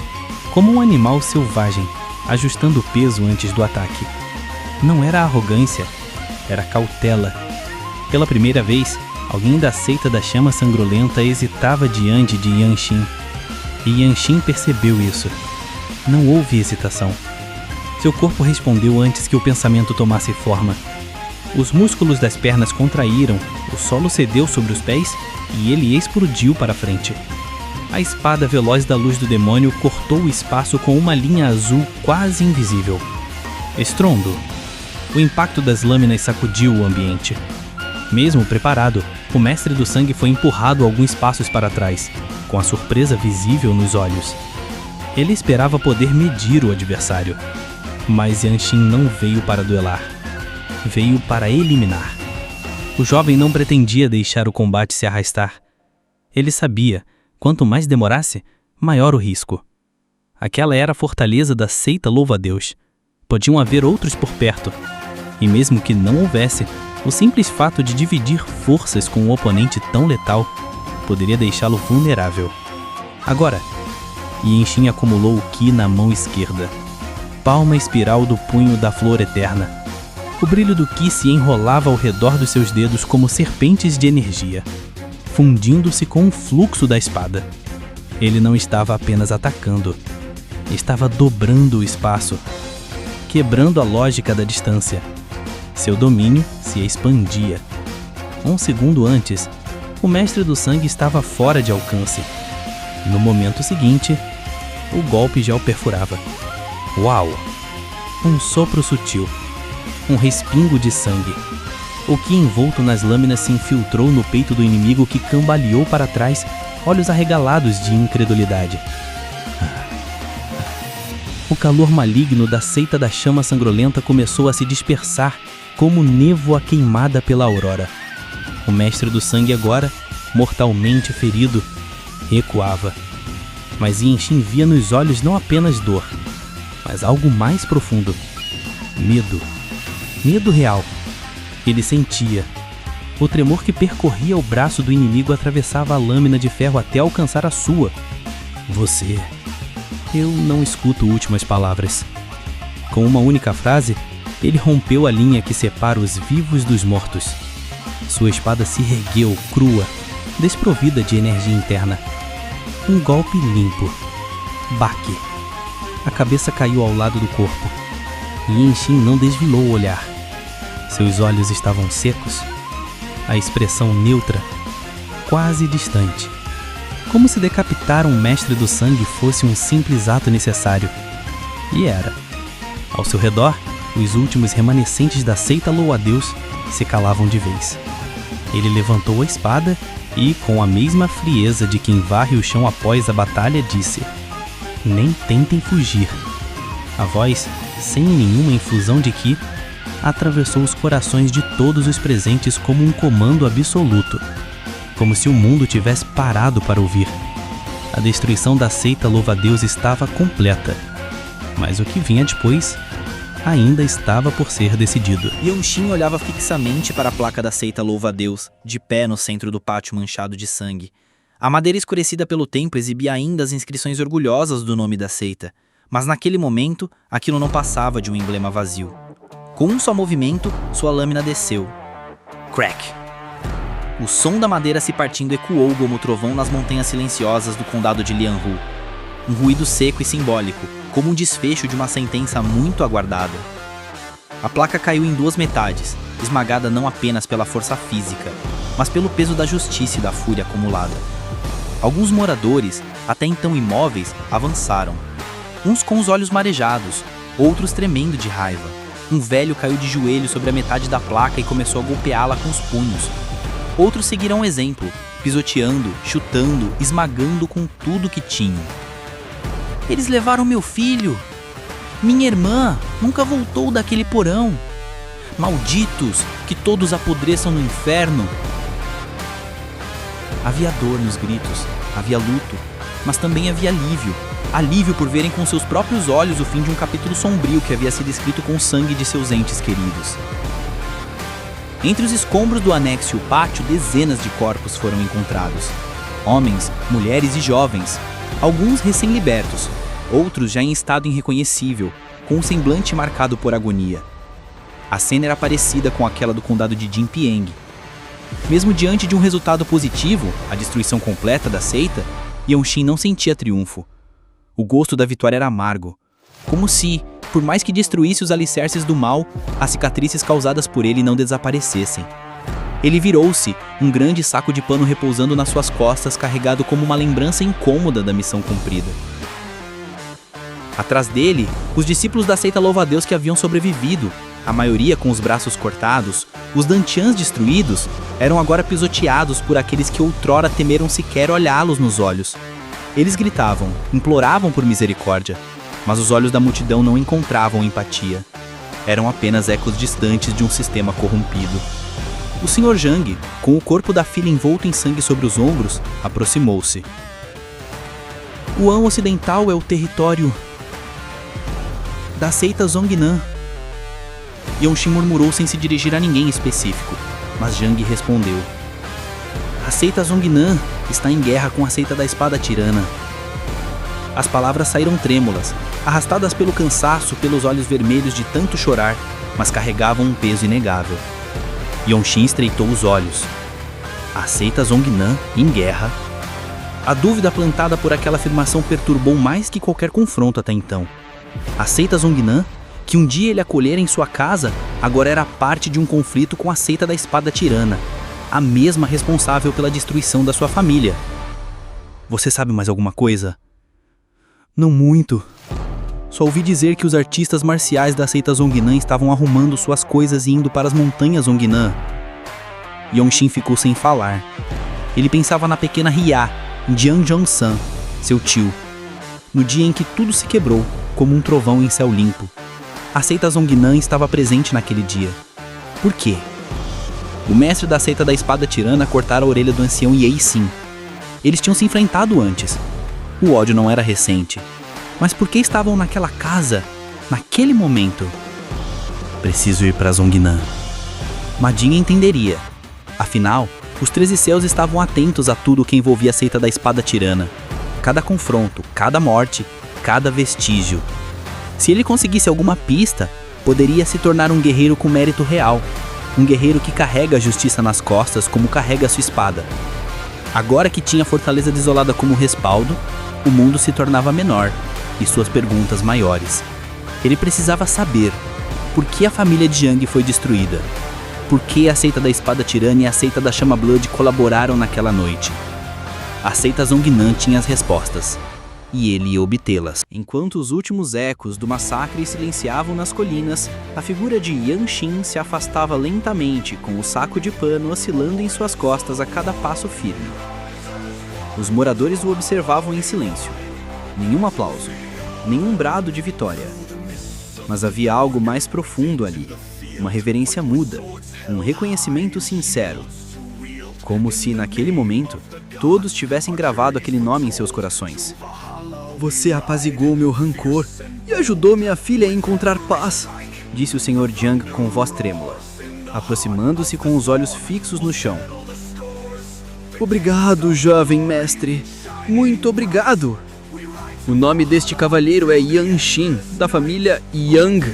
como um animal selvagem, ajustando o peso antes do ataque. Não era arrogância, era cautela. Pela primeira vez, alguém da seita da chama sangrolenta hesitava diante de Yanshin. E Yanshin percebeu isso. Não houve hesitação. Seu corpo respondeu antes que o pensamento tomasse forma. Os músculos das pernas contraíram, o solo cedeu sobre os pés e ele explodiu para frente. A espada veloz da luz do demônio cortou o espaço com uma linha azul quase invisível. Estrondo. O impacto das lâminas sacudiu o ambiente. Mesmo preparado, o mestre do sangue foi empurrado alguns passos para trás, com a surpresa visível nos olhos. Ele esperava poder medir o adversário, mas Yanshin não veio para duelar. Veio para eliminar. O jovem não pretendia deixar o combate se arrastar. Ele sabia, quanto mais demorasse, maior o risco. Aquela era a fortaleza da seita louva-a-Deus. Podiam haver outros por perto. E mesmo que não houvesse, o simples fato de dividir forças com um oponente tão letal poderia deixá-lo vulnerável. Agora, Yanshin acumulou o Ki na mão esquerda. Palma espiral do punho da flor eterna. O brilho do Ki se enrolava ao redor dos seus dedos como serpentes de energia, fundindo-se com o fluxo da espada. Ele não estava apenas atacando, estava dobrando o espaço, quebrando a lógica da distância. Seu domínio se expandia. Um segundo antes, o mestre do sangue estava fora de alcance. No momento seguinte, o golpe já o perfurava. Uau! Um sopro sutil. Um respingo de sangue. O Ki envolto nas lâminas se infiltrou no peito do inimigo que cambaleou para trás, olhos arregalados de incredulidade. O calor maligno da seita da chama sangrolenta começou a se dispersar como névoa queimada pela aurora. O mestre do sangue agora, mortalmente ferido, recuava. Mas Yanshin via nos olhos não apenas dor, mas algo mais profundo. Medo. Medo real. Ele sentia. O tremor que percorria o braço do inimigo atravessava a lâmina de ferro até alcançar a sua. Você. Eu não escuto últimas palavras. Com uma única frase, ele rompeu a linha que separa os vivos dos mortos. Sua espada se ergueu, crua, desprovida de energia interna. Um golpe limpo. Baque. A cabeça caiu ao lado do corpo. E Yen-Shin não desvilou o olhar. Seus olhos estavam secos. A expressão neutra, quase distante. Como se decapitar um mestre do sangue fosse um simples ato necessário. E era. Ao seu redor, os últimos remanescentes da seita Louva-a-Deus se calavam de vez. Ele levantou a espada e, com a mesma frieza de quem varre o chão após a batalha, disse: "Nem tentem fugir." A voz, sem nenhuma infusão de ki, atravessou os corações de todos os presentes como um comando absoluto, como se o mundo tivesse parado para ouvir. A destruição da seita Louva-a-Deus estava completa, mas o que vinha depois ainda estava por ser decidido. Yen-Shin olhava fixamente para a placa da seita Louva-a-Deus, de pé no centro do pátio manchado de sangue. A madeira escurecida pelo tempo exibia ainda as inscrições orgulhosas do nome da seita, mas naquele momento, aquilo não passava de um emblema vazio. Com um só movimento, sua lâmina desceu. Crack! O som da madeira se partindo ecoou como o trovão nas montanhas silenciosas do condado de Lianhu. Um ruído seco e simbólico, como um desfecho de uma sentença muito aguardada. A placa caiu em duas metades, esmagada não apenas pela força física, mas pelo peso da justiça e da fúria acumulada. Alguns moradores, até então imóveis, avançaram. Uns com os olhos marejados, outros tremendo de raiva. Um velho caiu de joelhos sobre a metade da placa e começou a golpeá-la com os punhos. Outros seguiram o exemplo, pisoteando, chutando, esmagando com tudo que tinham. Eles levaram meu filho. Minha irmã nunca voltou daquele porão. Malditos, que todos apodreçam no inferno. Havia dor nos gritos, havia luto, mas também havia alívio. Alívio por verem com seus próprios olhos o fim de um capítulo sombrio que havia sido escrito com o sangue de seus entes queridos. Entre os escombros do anexo e o pátio, dezenas de corpos foram encontrados. Homens, mulheres e jovens, alguns recém-libertos, outros já em estado irreconhecível, com um semblante marcado por agonia. A cena era parecida com aquela do condado de Jinpieng. Mesmo diante de um resultado positivo, a destruição completa da seita, Yen-Shin não sentia triunfo. O gosto da vitória era amargo, como se, por mais que destruísse os alicerces do mal, as cicatrizes causadas por ele não desaparecessem. Ele virou-se, um grande saco de pano repousando nas suas costas, carregado como uma lembrança incômoda da missão cumprida. Atrás dele, os discípulos da seita Louva-a-Deus que haviam sobrevivido, a maioria com os braços cortados, os Dantians destruídos, eram agora pisoteados por aqueles que outrora temeram sequer olhá-los nos olhos. Eles gritavam, imploravam por misericórdia, mas os olhos da multidão não encontravam empatia. Eram apenas ecos distantes de um sistema corrompido. O Sr. Zhang, com o corpo da filha envolto em sangue sobre os ombros, aproximou-se. O Han Ocidental é o território da seita Zhongnan. Yen-Shin murmurou sem se dirigir a ninguém específico, mas Zhang respondeu. A seita Zhongnan está em guerra com a seita da espada tirana. As palavras saíram trêmulas, arrastadas pelo cansaço, pelos olhos vermelhos de tanto chorar, mas carregavam um peso inegável. Yen-Shin estreitou os olhos. A seita Zhongnan em guerra? A dúvida plantada por aquela afirmação perturbou mais que qualquer confronto até então. A seita Zhongnan, que um dia ele acolhera em sua casa, agora era parte de um conflito com a seita da espada tirana, a mesma responsável pela destruição da sua família. Você sabe mais alguma coisa? Não muito. Só ouvi dizer que os artistas marciais da seita Zhongnan estavam arrumando suas coisas e indo para as montanhas Zhongnan. Yen-Shin ficou sem falar. Ele pensava na pequena Ria, Jiang Zhongsan, seu tio, no dia em que tudo se quebrou, como um trovão em céu limpo. A seita Zhongnan estava presente naquele dia. Por quê? O mestre da seita da espada tirana cortara a orelha do ancião Ye Xin. Eles tinham se enfrentado antes. O ódio não era recente. Mas por que estavam naquela casa, naquele momento? Preciso ir para Zhongnan. Ma Jin entenderia. Afinal, os 13 céus estavam atentos a tudo o que envolvia a seita da espada tirana. Cada confronto, cada morte, cada vestígio. Se ele conseguisse alguma pista, poderia se tornar um guerreiro com mérito real. Um guerreiro que carrega a justiça nas costas como carrega a sua espada. Agora que tinha a fortaleza desolada como respaldo, o mundo se tornava menor e suas perguntas maiores. Ele precisava saber por que a família Jiang foi destruída, por que a seita da espada tirana e a seita da chama Blood colaboraram naquela noite. A seita Zongnan tinha as respostas, e ele ia obtê-las. Enquanto os últimos ecos do massacre silenciavam nas colinas, a figura de Yan Xin se afastava lentamente, com o saco de pano oscilando em suas costas a cada passo firme. Os moradores o observavam em silêncio. Nenhum aplauso, nenhum brado de vitória. Mas havia algo mais profundo ali, uma reverência muda, um reconhecimento sincero. Como se, naquele momento, todos tivessem gravado aquele nome em seus corações. Você apaziguou meu rancor e ajudou minha filha a encontrar paz, disse o Sr. Jiang com voz trêmula, aproximando-se com os olhos fixos no chão. Obrigado, jovem mestre. Muito obrigado. O nome deste cavalheiro é Yan Xin, da família Yang.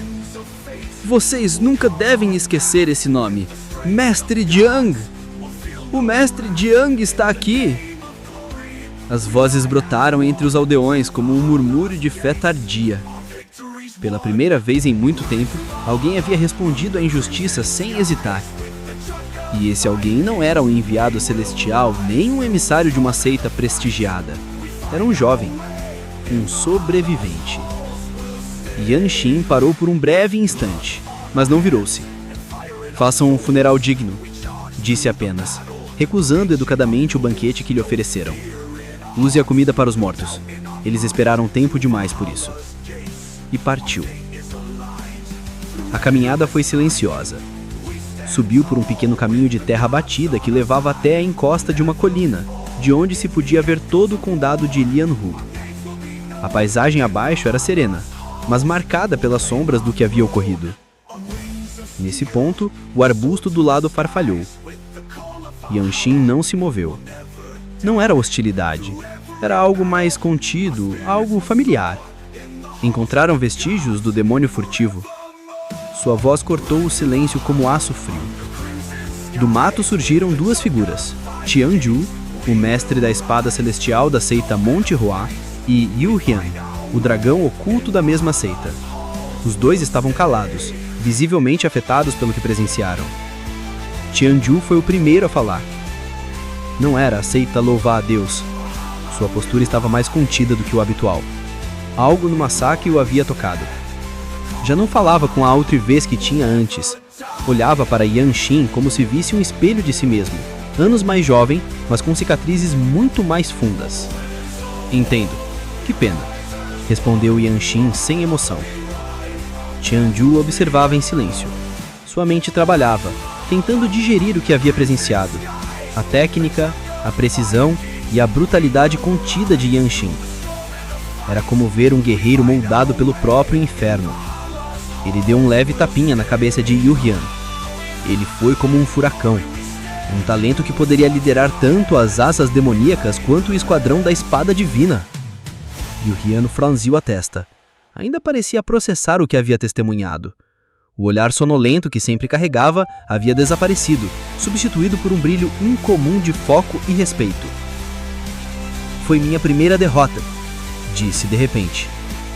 Vocês nunca devem esquecer esse nome. Mestre Jiang. O mestre Jiang está aqui. As vozes brotaram entre os aldeões como um murmúrio de fé tardia. Pela primeira vez em muito tempo, alguém havia respondido à injustiça sem hesitar. E esse alguém não era um enviado celestial, nem um emissário de uma seita prestigiada. Era um jovem, um sobrevivente. Yan Xin parou por um breve instante, mas não virou-se. Façam um funeral digno, disse apenas, recusando educadamente o banquete que lhe ofereceram. Use a comida para os mortos. Eles esperaram tempo demais por isso. E partiu. A caminhada foi silenciosa. Subiu por um pequeno caminho de terra batida que levava até a encosta de uma colina, de onde se podia ver todo o condado de Lianhu. A paisagem abaixo era serena, mas marcada pelas sombras do que havia ocorrido. Nesse ponto, o arbusto do lado farfalhou. Yan Xin não se moveu. Não era hostilidade, era algo mais contido, algo familiar. Encontraram vestígios do demônio furtivo. Sua voz cortou o silêncio como aço frio. Do mato surgiram duas figuras, Tianju, o mestre da espada celestial da seita Monte Hua, e Yu Hian, o dragão oculto da mesma seita. Os dois estavam calados, visivelmente afetados pelo que presenciaram. Tianju foi o primeiro a falar. Não era a seita louvar a Deus. Sua postura estava mais contida do que o habitual. Algo no massacre o havia tocado. Já não falava com a altivez que tinha antes. Olhava para Yan Xin como se visse um espelho de si mesmo, anos mais jovem, mas com cicatrizes muito mais fundas. Entendo. Que pena, respondeu Yan Xin sem emoção. Tianju observava em silêncio. Sua mente trabalhava, tentando digerir o que havia presenciado. A técnica, a precisão e a brutalidade contida de Yan Xin. Era como ver um guerreiro moldado pelo próprio inferno. Ele deu um leve tapinha na cabeça de Yu Hian. Ele foi como um furacão. Um talento que poderia liderar tanto as asas demoníacas quanto o esquadrão da espada divina. Yu Hian franziu a testa. Ainda parecia processar o que havia testemunhado. O olhar sonolento que sempre carregava havia desaparecido, substituído por um brilho incomum de foco e respeito. Foi minha primeira derrota, disse de repente.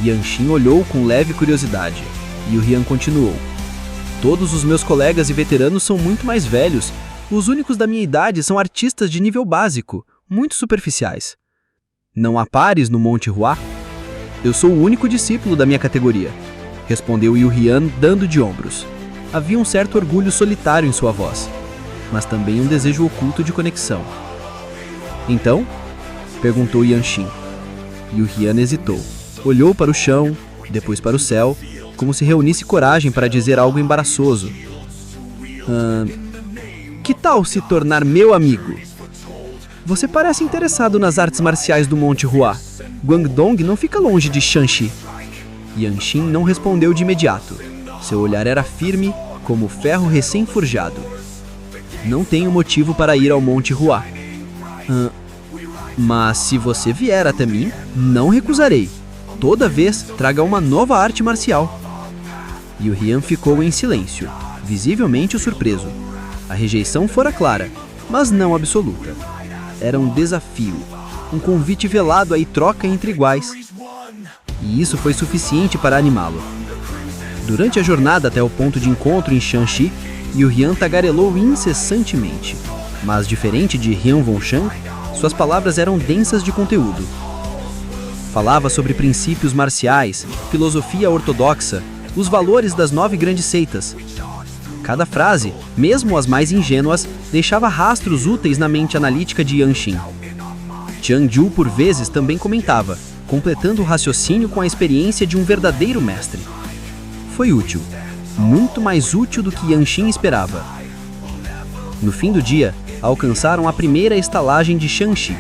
Yan Xin olhou com leve curiosidade. E o Hian continuou. Todos os meus colegas e veteranos são muito mais velhos. Os únicos da minha idade são artistas de nível básico, muito superficiais. Não há pares no Monte Hua? Eu sou o único discípulo da minha categoria, respondeu Yu Hian dando de ombros. Havia um certo orgulho solitário em sua voz, mas também um desejo oculto de conexão. Então? Perguntou Yan Xin. Yu Hian hesitou. Olhou para o chão, depois para o céu, como se reunisse coragem para dizer algo embaraçoso. Que tal se tornar meu amigo? Você parece interessado nas artes marciais do Monte Hua. Guangdong não fica longe de Shanxi. Yan Xin não respondeu de imediato. Seu olhar era firme, como ferro recém-forjado. Não tenho motivo para ir ao Monte Hua. Mas se você vier até mim, não recusarei. Toda vez traga uma nova arte marcial. Yu Hian ficou em silêncio, visivelmente surpreso. A rejeição fora clara, mas não absoluta. era um desafio, um convite velado e troca entre iguais. E isso foi suficiente para animá-lo. Durante a jornada até o ponto de encontro em Shanxi, Yu-Hian tagarelou incessantemente. Mas diferente de Hian Wonshan, suas palavras eram densas de conteúdo. Falava sobre princípios marciais, filosofia ortodoxa, os valores das 9 grandes seitas. Cada frase, mesmo as mais ingênuas, deixava rastros úteis na mente analítica de Yanxin. Tianju, por vezes, também comentava, completando o raciocínio com a experiência de um verdadeiro mestre. Foi útil, muito mais útil do que Yanxin esperava. No fim do dia, alcançaram a primeira estalagem de Shanxi.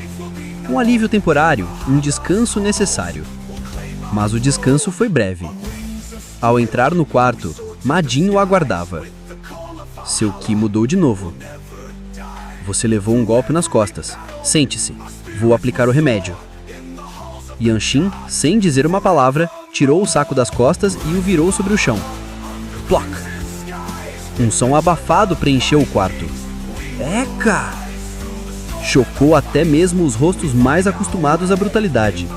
Um alívio temporário, um descanso necessário. Mas o descanso foi breve. Ao entrar no quarto, Ma Jin o aguardava. Seu ki mudou de novo. Você levou um golpe nas costas. Sente-se. Vou aplicar o remédio. Yanxin, sem dizer uma palavra, tirou o saco das costas e o virou sobre o chão. Ploc! Um som abafado preencheu o quarto. Eca! Chocou até mesmo os rostos mais acostumados à brutalidade.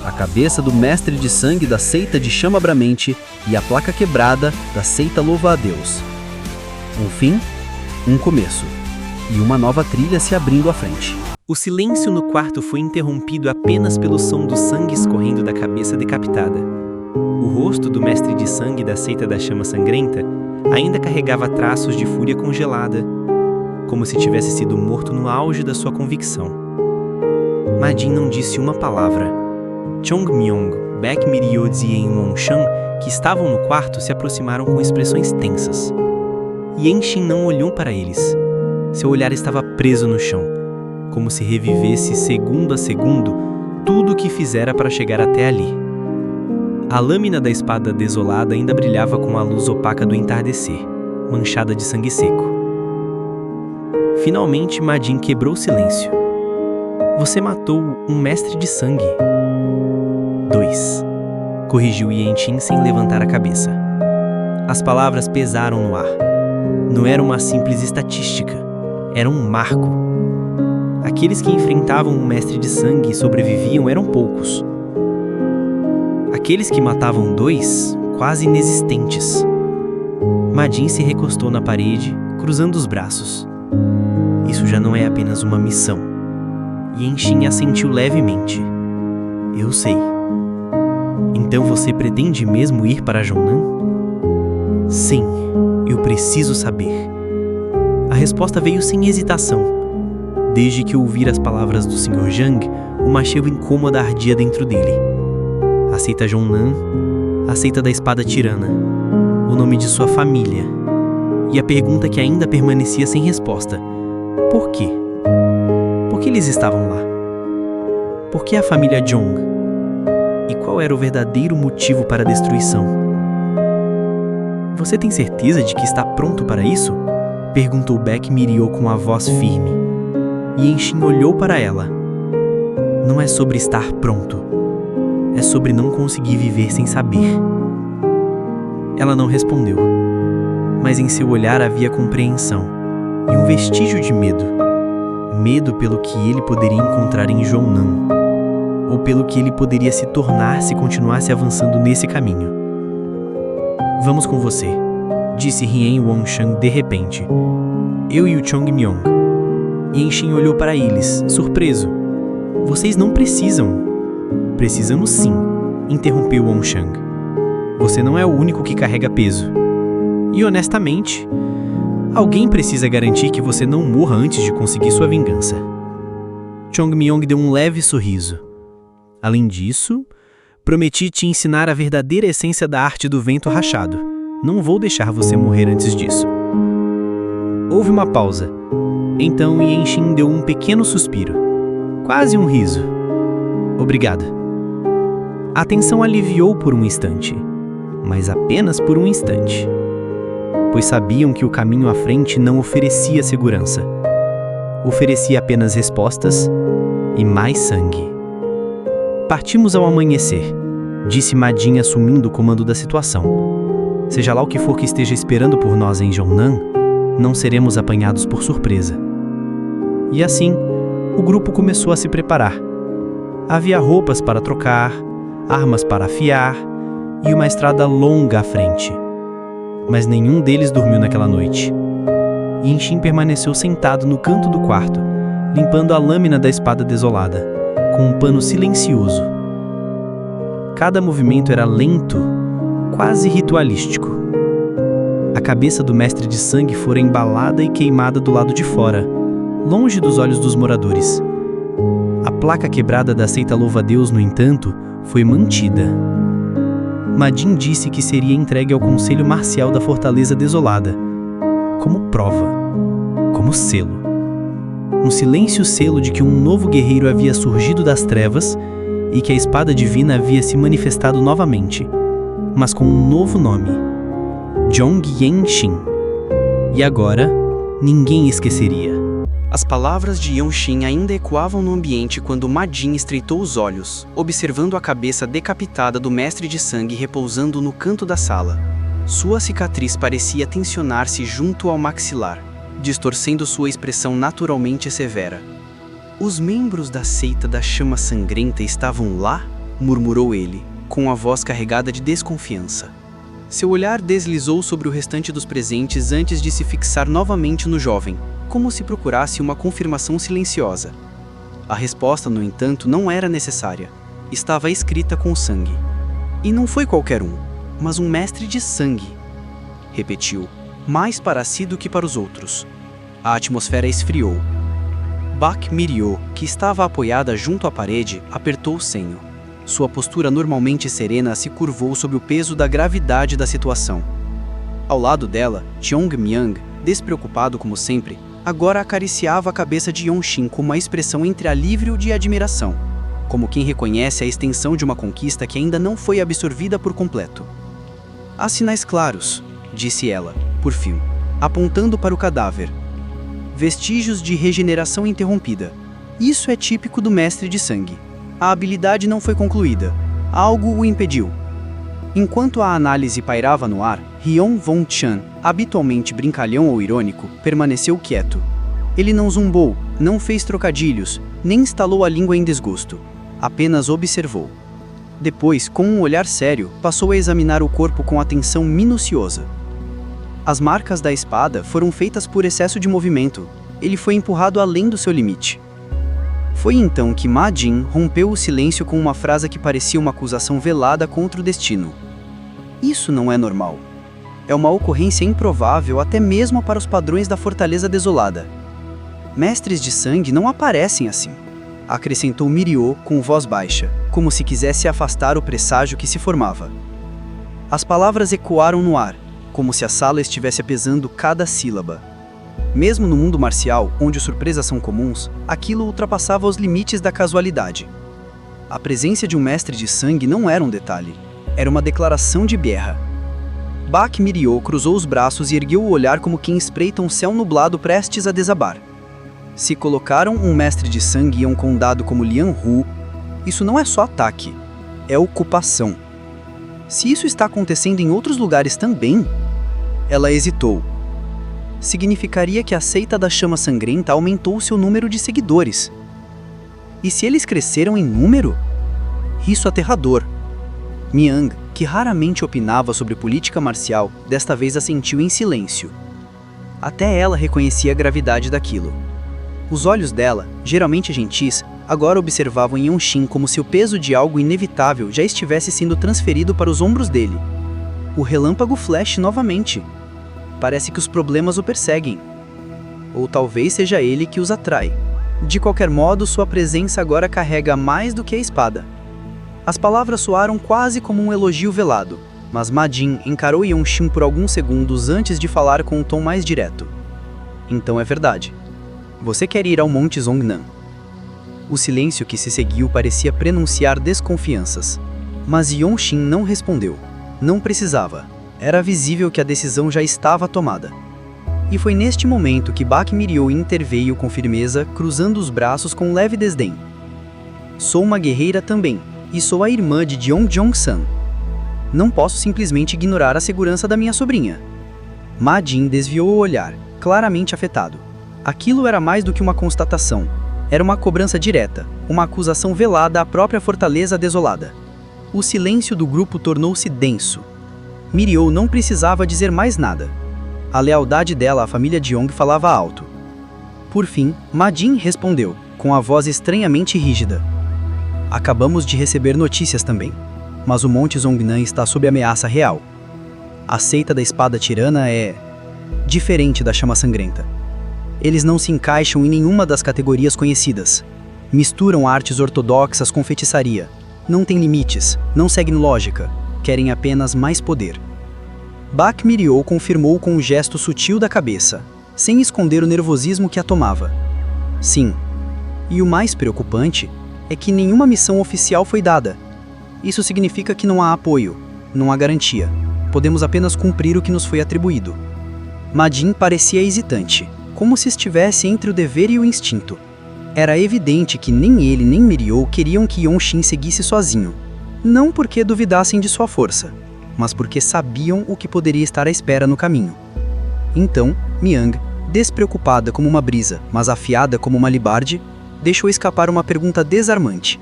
A cabeça do mestre de sangue da seita de Chama Bramente e a placa quebrada da seita Louva a Deus. Um fim, um começo, e uma nova trilha se abrindo à frente. O silêncio no quarto foi interrompido apenas pelo som do sangue escorrendo da cabeça decapitada. O rosto do mestre de sangue da seita da Chama Sangrenta ainda carregava traços de fúria congelada, como se tivesse sido morto no auge da sua convicção. Ma Jin não disse uma palavra. Chong Myong, Baek Miryodzi e Wonshan, que estavam no quarto, se aproximaram com expressões tensas. Yanxin não olhou para eles. Seu olhar estava preso no chão, como se revivesse segundo a segundo tudo o que fizera para chegar até ali. A lâmina da espada desolada ainda brilhava com a luz opaca do entardecer, manchada de sangue seco. Finalmente, Ma Jin quebrou o silêncio. Você matou um mestre de sangue. 2. Corrigiu Yanxin sem levantar a cabeça. As palavras pesaram no ar. Não era uma simples estatística. Era um marco. Aqueles que enfrentavam um mestre de sangue e sobreviviam eram poucos. Aqueles que matavam 2, quase inexistentes. Ma Jin se recostou na parede, cruzando os braços. Isso já não é apenas uma missão. Yanxin assentiu levemente. Eu sei. Então você pretende mesmo ir para Zhongnan? Sim, eu preciso saber. A resposta veio sem hesitação. Desde que ouvir as palavras do Sr. Zhang, uma cheia incômoda ardia dentro dele. A seita Zhongnan, a seita da espada tirana, o nome de sua família. E a pergunta que ainda permanecia sem resposta. Por quê? Por que eles estavam lá? Por que a família Zhong? E qual era o verdadeiro motivo para a destruição? Você tem certeza de que está pronto para isso? Perguntou Baek Miryô com a voz firme. Yanxin olhou para ela. Não é sobre estar pronto. É sobre não conseguir viver sem saber. Ela não respondeu. Mas em seu olhar havia compreensão e um vestígio de medo. Medo pelo que ele poderia encontrar em Zhongnan, ou pelo que ele poderia se tornar se continuasse avançando nesse caminho. Vamos com você, disse Hian Wonshan de repente. Eu e o Chong Myong. Yanxin olhou para eles, surpreso. Vocês não precisam. Precisamos sim, interrompeu Wonshan. Você não é o único que carrega peso. E honestamente, alguém precisa garantir que você não morra antes de conseguir sua vingança. Chong Myong deu um leve sorriso. Além disso, prometi te ensinar a verdadeira essência da arte do vento rachado. Não vou deixar você morrer antes disso. Houve uma pausa. Então Yanxin deu um pequeno suspiro. Quase um riso. Obrigado. A tensão aliviou por um instante. Mas apenas por um instante. Pois sabiam que o caminho à frente não oferecia segurança. Oferecia apenas respostas e mais sangue. Partimos ao amanhecer, disse Ma Jin assumindo o comando da situação. Seja lá o que for que esteja esperando por nós em Zhongnan, não seremos apanhados por surpresa. E assim, o grupo começou a se preparar. Havia roupas para trocar, armas para afiar e uma estrada longa à frente. Mas nenhum deles dormiu naquela noite. Yinxin permaneceu sentado no canto do quarto, limpando a lâmina da espada desolada, com um pano silencioso. Cada movimento era lento, quase ritualístico. A cabeça do mestre de sangue fora embalada e queimada do lado de fora, longe dos olhos dos moradores. A placa quebrada da seita Louva-a-Deus, no entanto, foi mantida. Ma Jin disse que seria entregue ao Conselho Marcial da Fortaleza Desolada, como prova, como selo. Um silêncio-selo de que um novo guerreiro havia surgido das trevas e que a espada divina havia se manifestado novamente, mas com um novo nome, Zhong-Yen-Xin. E agora, ninguém esqueceria. As palavras de Yonxin ainda ecoavam no ambiente quando Ma Jin estreitou os olhos, observando a cabeça decapitada do mestre de sangue repousando no canto da sala. Sua cicatriz parecia tensionar-se junto ao maxilar, distorcendo sua expressão naturalmente severa. Os membros da seita da chama sangrenta estavam lá? Murmurou ele, com a voz carregada de desconfiança. Seu olhar deslizou sobre o restante dos presentes antes de se fixar novamente no jovem, como se procurasse uma confirmação silenciosa. A resposta, no entanto, não era necessária. Estava escrita com sangue. E não foi qualquer um, mas um mestre de sangue. Repetiu, mais para si do que para os outros. A atmosfera esfriou. Bak Mirio, que estava apoiada junto à parede, apertou o senho. Sua postura normalmente serena se curvou sob o peso da gravidade da situação. Ao lado dela, Tiong Myang, despreocupado como sempre, agora acariciava a cabeça de Yonxin com uma expressão entre alívio e admiração, como quem reconhece a extensão de uma conquista que ainda não foi absorvida por completo. Há sinais claros, disse ela, por fim, apontando para o cadáver. Vestígios de regeneração interrompida. Isso é típico do mestre de sangue. A habilidade não foi concluída. Algo o impediu. Enquanto a análise pairava no ar, Rion Von Chan, habitualmente brincalhão ou irônico, permaneceu quieto. Ele não zumbou, não fez trocadilhos, nem estalou a língua em desgosto. Apenas observou. Depois, com um olhar sério, passou a examinar o corpo com atenção minuciosa. As marcas da espada foram feitas por excesso de movimento. Ele foi empurrado além do seu limite. Foi então que Ma Jin rompeu o silêncio com uma frase que parecia uma acusação velada contra o destino. Isso não é normal. É uma ocorrência improvável até mesmo para os padrões da Fortaleza Desolada. Mestres de sangue não aparecem assim, acrescentou Mirio com voz baixa, como se quisesse afastar o presságio que se formava. As palavras ecoaram no ar, como se a sala estivesse pesando cada sílaba. Mesmo no mundo marcial, onde surpresas são comuns, aquilo ultrapassava os limites da casualidade. A presença de um mestre de sangue não era um detalhe, era uma declaração de guerra. Bak Mirio cruzou os braços e ergueu o olhar como quem espreita um céu nublado prestes a desabar. Se colocaram um mestre de sangue em um condado como Lianhu, isso não é só ataque, é ocupação. Se isso está acontecendo em outros lugares também, ela hesitou. Significaria que a seita da chama sangrenta aumentou seu número de seguidores. E se eles cresceram em número? Isso aterrador. Myang, que raramente opinava sobre política marcial, desta vez assentiu em silêncio. Até ela reconhecia a gravidade daquilo. Os olhos dela, geralmente gentis, agora observavam Yonxin como se o peso de algo inevitável já estivesse sendo transferido para os ombros dele. O relâmpago flash novamente. Parece que os problemas o perseguem. Ou talvez seja ele que os atrai. De qualquer modo, sua presença agora carrega mais do que a espada. As palavras soaram quase como um elogio velado, mas Ma Jin encarou Yonxin por alguns segundos antes de falar com um tom mais direto. Então é verdade. Você quer ir ao Monte Zongnan. O silêncio que se seguiu parecia prenunciar desconfianças. Mas Yonxin não respondeu. Não precisava. Era visível que a decisão já estava tomada. E foi neste momento que Bak Mirio interveio com firmeza, cruzando os braços com leve desdém. Sou uma guerreira também, e sou a irmã de Jong-Jong-san. Não posso simplesmente ignorar a segurança da minha sobrinha. Ma Jin desviou o olhar, claramente afetado. Aquilo era mais do que uma constatação. Era uma cobrança direta, uma acusação velada à própria fortaleza desolada. O silêncio do grupo tornou-se denso. Miryou não precisava dizer mais nada. A lealdade dela à família Jeong falava alto. Por fim, Ma-jin respondeu, com a voz estranhamente rígida. Acabamos de receber notícias também, mas o Monte Zongnan está sob ameaça real. A seita da espada tirana é diferente da chama sangrenta. Eles não se encaixam em nenhuma das categorias conhecidas. Misturam artes ortodoxas com feitiçaria. Não têm limites, não seguem lógica, querem apenas mais poder. Bak Miryou confirmou com um gesto sutil da cabeça, sem esconder o nervosismo que a tomava. Sim. E o mais preocupante é que nenhuma missão oficial foi dada. Isso significa que não há apoio, não há garantia. Podemos apenas cumprir o que nos foi atribuído. Ma-jin parecia hesitante, como se estivesse entre o dever e o instinto. Era evidente que nem ele nem Miryou queriam que Yong-shin seguisse sozinho. Não porque duvidassem de sua força, mas porque sabiam o que poderia estar à espera no caminho. Então, Miang, despreocupada como uma brisa, mas afiada como uma libarde, deixou escapar uma pergunta desarmante.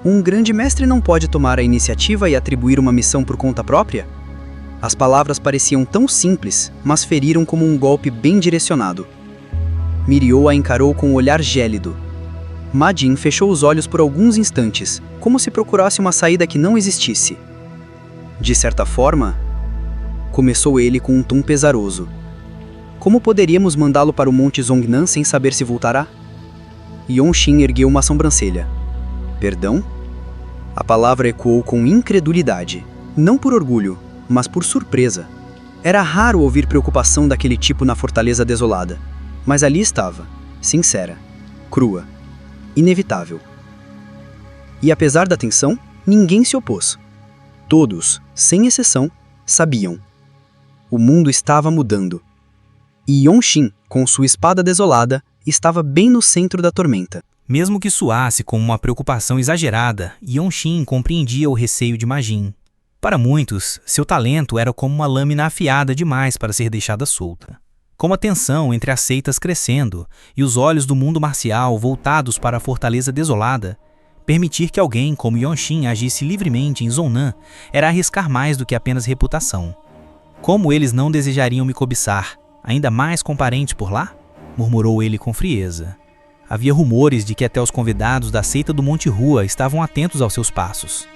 Um grande mestre não pode tomar a iniciativa e atribuir uma missão por conta própria? As palavras pareciam tão simples, mas feriram como um golpe bem direcionado. Miryou a encarou com um olhar gélido. Ma-jin fechou os olhos por alguns instantes, como se procurasse uma saída que não existisse. De certa forma, começou ele com um tom pesaroso. Como poderíamos mandá-lo para o Monte Zongnan sem saber se voltará? Yong-shin ergueu uma sobrancelha. Perdão? A palavra ecoou com incredulidade, não por orgulho, mas por surpresa. Era raro ouvir preocupação daquele tipo na fortaleza desolada, mas ali estava, sincera, crua, inevitável. E apesar da tensão, ninguém se opôs. Todos, sem exceção, sabiam. O mundo estava mudando. E Yong-shin, com sua espada desolada, estava bem no centro da tormenta. Mesmo que soasse como uma preocupação exagerada, Yong-shin compreendia o receio de Ma-jin. Para muitos, seu talento era como uma lâmina afiada demais para ser deixada solta. Com a tensão entre as seitas crescendo e os olhos do mundo marcial voltados para a fortaleza desolada, permitir que alguém como Yong-shin agisse livremente em Zongnan era arriscar mais do que apenas reputação. Como eles não desejariam me cobiçar, ainda mais com parentes por lá? Murmurou ele com frieza. Havia rumores de que até os convidados da seita do Monte Rua estavam atentos aos seus passos.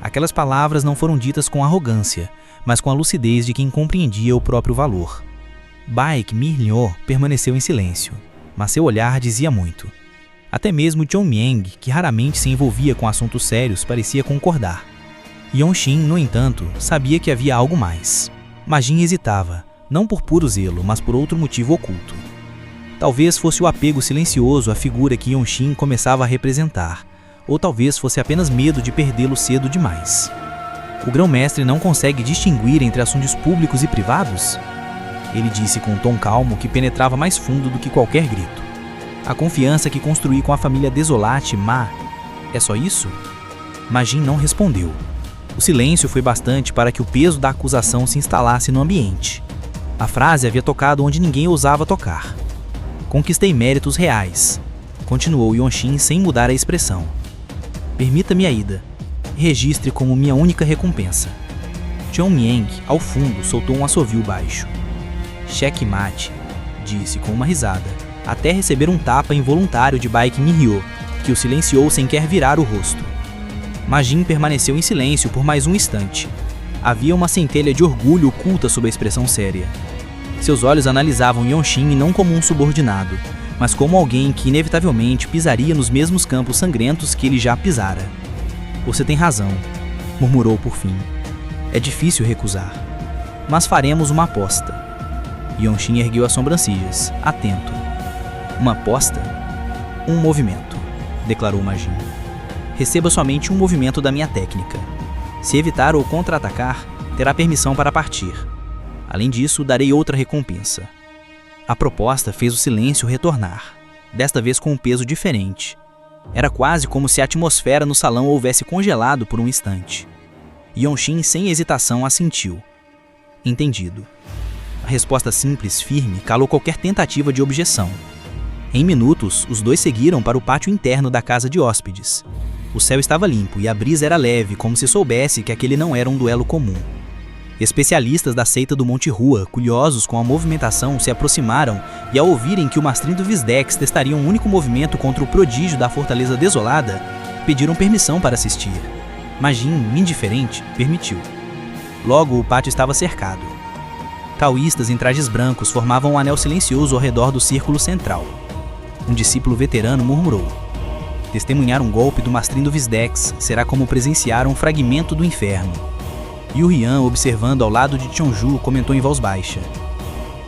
Aquelas palavras não foram ditas com arrogância, mas com a lucidez de quem compreendia o próprio valor. Baek Mi-hyo permaneceu em silêncio, mas seu olhar dizia muito. Até mesmo John Miang, que raramente se envolvia com assuntos sérios, parecia concordar. Yong-shin, no entanto, sabia que havia algo mais. Ma-jin hesitava, não por puro zelo, mas por outro motivo oculto. Talvez fosse o apego silencioso à figura que Yong-shin começava a representar, ou talvez fosse apenas medo de perdê-lo cedo demais. O grão-mestre não consegue distinguir entre assuntos públicos e privados? Ele disse com um tom calmo que penetrava mais fundo do que qualquer grito. A confiança que construí com a família Desolate, Ma, é só isso? Ma-jin não respondeu. O silêncio foi bastante para que o peso da acusação se instalasse no ambiente. A frase havia tocado onde ninguém ousava tocar. Conquistei méritos reais, continuou Yong-shin sem mudar a expressão. Permita-me a ida. Registre como minha única recompensa. John Miang, ao fundo, soltou um assovio baixo. Checkmate, disse com uma risada, até receber um tapa involuntário de Baek Mi-hyo, que o silenciou sem querer virar o rosto. Ma-jin permaneceu em silêncio por mais um instante. Havia uma centelha de orgulho oculta sob a expressão séria. Seus olhos analisavam Yong-shin não como um subordinado, mas como alguém que inevitavelmente pisaria nos mesmos campos sangrentos que ele já pisara. Você tem razão, murmurou por fim. É difícil recusar. Mas faremos uma aposta. Yong-shin ergueu as sobrancelhas, atento. Uma aposta? Um movimento, declarou Ma-jin. Receba somente um movimento da minha técnica. Se evitar ou contra-atacar, terá permissão para partir. Além disso, darei outra recompensa. A proposta fez o silêncio retornar, desta vez com um peso diferente. Era quase como se a atmosfera no salão houvesse congelado por um instante. Yong-shin, sem hesitação, assentiu. Entendido. A resposta simples, firme, calou qualquer tentativa de objeção. Em minutos, os dois seguiram para o pátio interno da casa de hóspedes. O céu estava limpo e a brisa era leve, como se soubesse que aquele não era um duelo comum. Especialistas da seita do Monte Rua, curiosos com a movimentação, se aproximaram e, ao ouvirem que o Mastrim do Vizdex testaria um único movimento contra o prodígio da Fortaleza Desolada, pediram permissão para assistir. Magin, indiferente, permitiu. Logo, o pátio estava cercado. Taoístas em trajes brancos formavam um anel silencioso ao redor do círculo central. Um discípulo veterano murmurou: testemunhar um golpe do Mastrim do Vizdex será como presenciar um fragmento do inferno. Yu Rian, observando ao lado de Chonju, comentou em voz baixa: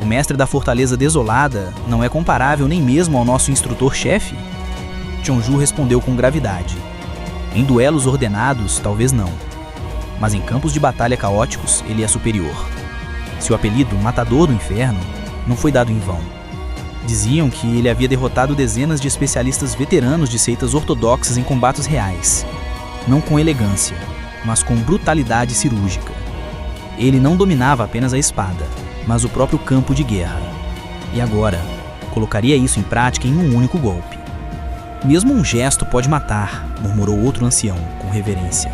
o mestre da Fortaleza Desolada não é comparável nem mesmo ao nosso instrutor-chefe? Chonju respondeu com gravidade: em duelos ordenados, talvez não. Mas em campos de batalha caóticos, ele é superior. Seu apelido, Matador do Inferno, não foi dado em vão. Diziam que ele havia derrotado dezenas de especialistas veteranos de seitas ortodoxas em combates reais. Não com elegância, mas com brutalidade cirúrgica. Ele não dominava apenas a espada, mas o próprio campo de guerra. E agora, colocaria isso em prática em um único golpe. Mesmo um gesto pode matar, murmurou outro ancião, com reverência.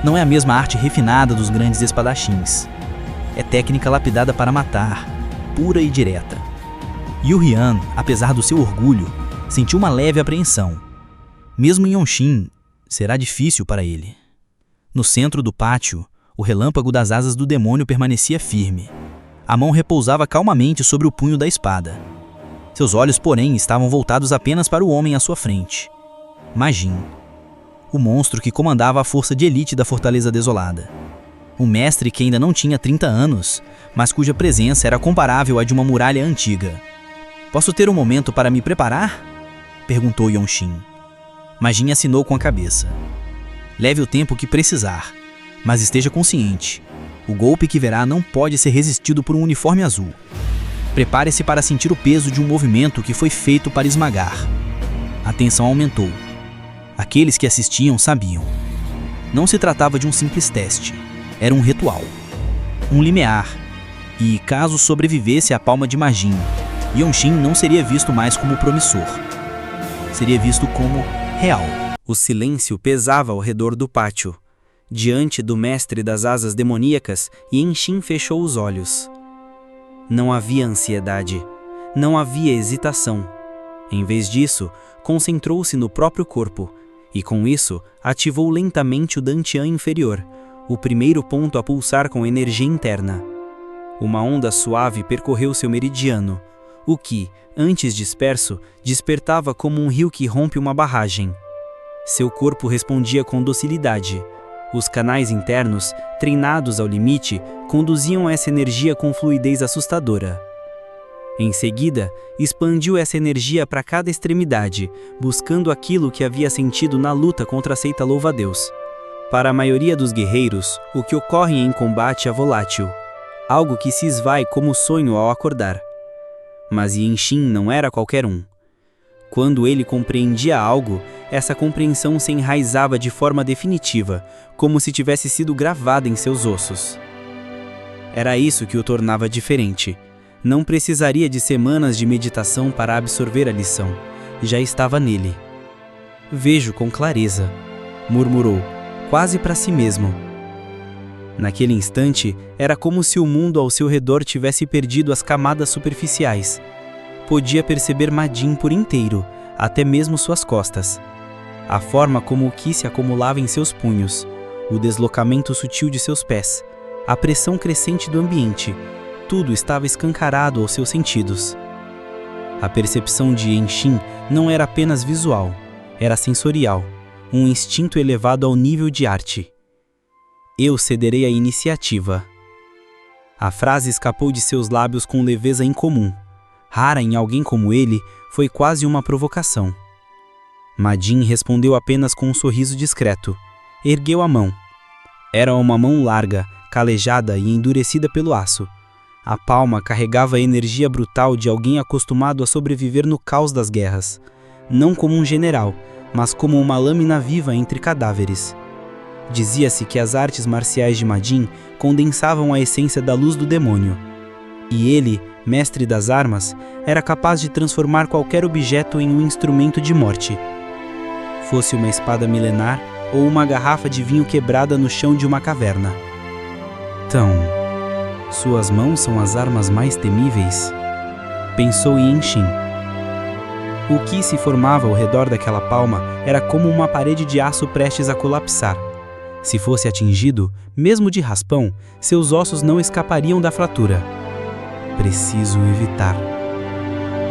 Não é a mesma arte refinada dos grandes espadachins. É técnica lapidada para matar, pura e direta. Yu Rian, apesar do seu orgulho, sentiu uma leve apreensão. Mesmo em Yonxin, será difícil para ele. No centro do pátio, o relâmpago das asas do demônio permanecia firme. A mão repousava calmamente sobre o punho da espada. Seus olhos, porém, estavam voltados apenas para o homem à sua frente. Magin, o monstro que comandava a força de elite da Fortaleza Desolada. Um mestre que ainda não tinha 30 anos, mas cuja presença era comparável à de uma muralha antiga. Posso ter um momento para me preparar? Perguntou Yonxin. Magin assinou com a cabeça. Leve o tempo que precisar, mas esteja consciente. O golpe que verá não pode ser resistido por um uniforme azul. Prepare-se para sentir o peso de um movimento que foi feito para esmagar. A tensão aumentou. Aqueles que assistiam sabiam. Não se tratava de um simples teste. Era um ritual. Um limiar. E, caso sobrevivesse à palma de Magin, Yonxin não seria visto mais como promissor. Seria visto como real. O silêncio pesava ao redor do pátio. Diante do mestre das asas demoníacas, Yenshin fechou os olhos. Não havia ansiedade. Não havia hesitação. Em vez disso, concentrou-se no próprio corpo, e com isso, ativou lentamente o Dantian inferior, o primeiro ponto a pulsar com energia interna. Uma onda suave percorreu seu meridiano, o que, antes disperso, despertava como um rio que rompe uma barragem. Seu corpo respondia com docilidade. Os canais internos, treinados ao limite, conduziam essa energia com fluidez assustadora. Em seguida, expandiu essa energia para cada extremidade, buscando aquilo que havia sentido na luta contra a seita Louva-a-Deus. Para a maioria dos guerreiros, o que ocorre em combate é volátil, algo que se esvai como sonho ao acordar. Mas Yenshin não era qualquer um. Quando ele compreendia algo, essa compreensão se enraizava de forma definitiva, como se tivesse sido gravada em seus ossos. Era isso que o tornava diferente. Não precisaria de semanas de meditação para absorver a lição. Já estava nele. Vejo com clareza, murmurou, quase para si mesmo. Naquele instante, era como se o mundo ao seu redor tivesse perdido as camadas superficiais. Podia perceber Madin por inteiro, até mesmo suas costas. A forma como o Ki se acumulava em seus punhos, o deslocamento sutil de seus pés, a pressão crescente do ambiente, tudo estava escancarado aos seus sentidos. A percepção de Yenshin não era apenas visual, era sensorial, um instinto elevado ao nível de arte. Eu cederei à iniciativa. A frase escapou de seus lábios com leveza incomum. Rara em alguém como ele, foi quase uma provocação. Madin respondeu apenas com um sorriso discreto. Ergueu a mão. Era uma mão larga, calejada e endurecida pelo aço. A palma carregava a energia brutal de alguém acostumado a sobreviver no caos das guerras. Não como um general, mas como uma lâmina viva entre cadáveres. Dizia-se que as artes marciais de Madin condensavam a essência da luz do demônio. E ele, mestre das armas, era capaz de transformar qualquer objeto em um instrumento de morte. Fosse uma espada milenar ou uma garrafa de vinho quebrada no chão de uma caverna. Então, suas mãos são as armas mais temíveis? Pensou Yen-Shin. O que se formava ao redor daquela palma era como uma parede de aço prestes a colapsar. Se fosse atingido, mesmo de raspão, seus ossos não escapariam da fratura. Preciso evitar.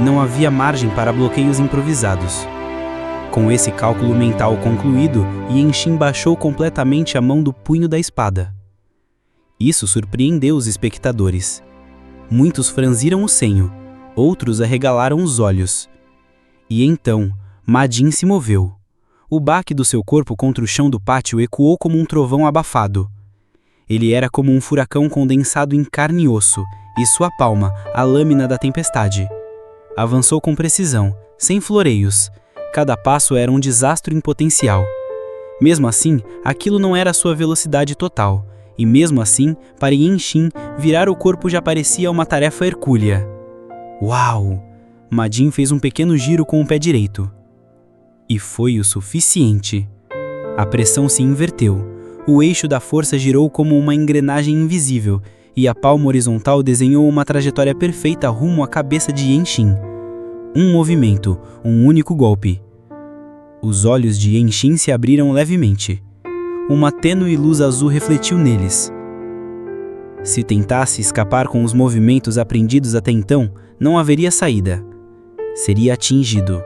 Não havia margem para bloqueios improvisados. Com esse cálculo mental concluído, Yen-Shin baixou completamente a mão do punho da espada. Isso surpreendeu os espectadores. Muitos franziram o senho, outros arregalaram os olhos. E então, Ma Jin se moveu. O baque do seu corpo contra o chão do pátio ecoou como um trovão abafado. Ele era como um furacão condensado em carne e osso, e sua palma, a lâmina da tempestade. Avançou com precisão, sem floreios. Cada passo era um desastre em potencial. Mesmo assim, aquilo não era sua velocidade total, e mesmo assim, para Yen-Shin, virar o corpo já parecia uma tarefa hercúlea. Uau! Ma Jin fez um pequeno giro com o pé direito. E foi o suficiente. A pressão se inverteu. O eixo da força girou como uma engrenagem invisível, e a palma horizontal desenhou uma trajetória perfeita rumo à cabeça de Yen-Shin. Um movimento, um único golpe. Os olhos de Yen-Shin se abriram levemente. Uma tênue luz azul refletiu neles. Se tentasse escapar com os movimentos aprendidos até então, não haveria saída. Seria atingido.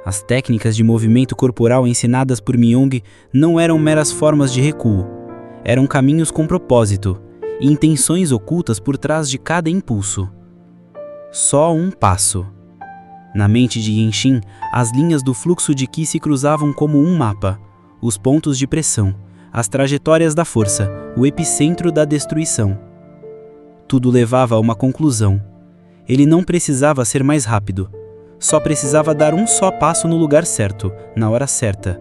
As técnicas de movimento corporal ensinadas por Myung não eram meras formas de recuo. Eram caminhos com propósito, e intenções ocultas por trás de cada impulso. Só um passo. Na mente de Yen-Shin, as linhas do fluxo de Qi se cruzavam como um mapa. Os pontos de pressão, as trajetórias da força, o epicentro da destruição. Tudo levava a uma conclusão. Ele não precisava ser mais rápido. Só precisava dar um só passo no lugar certo, na hora certa.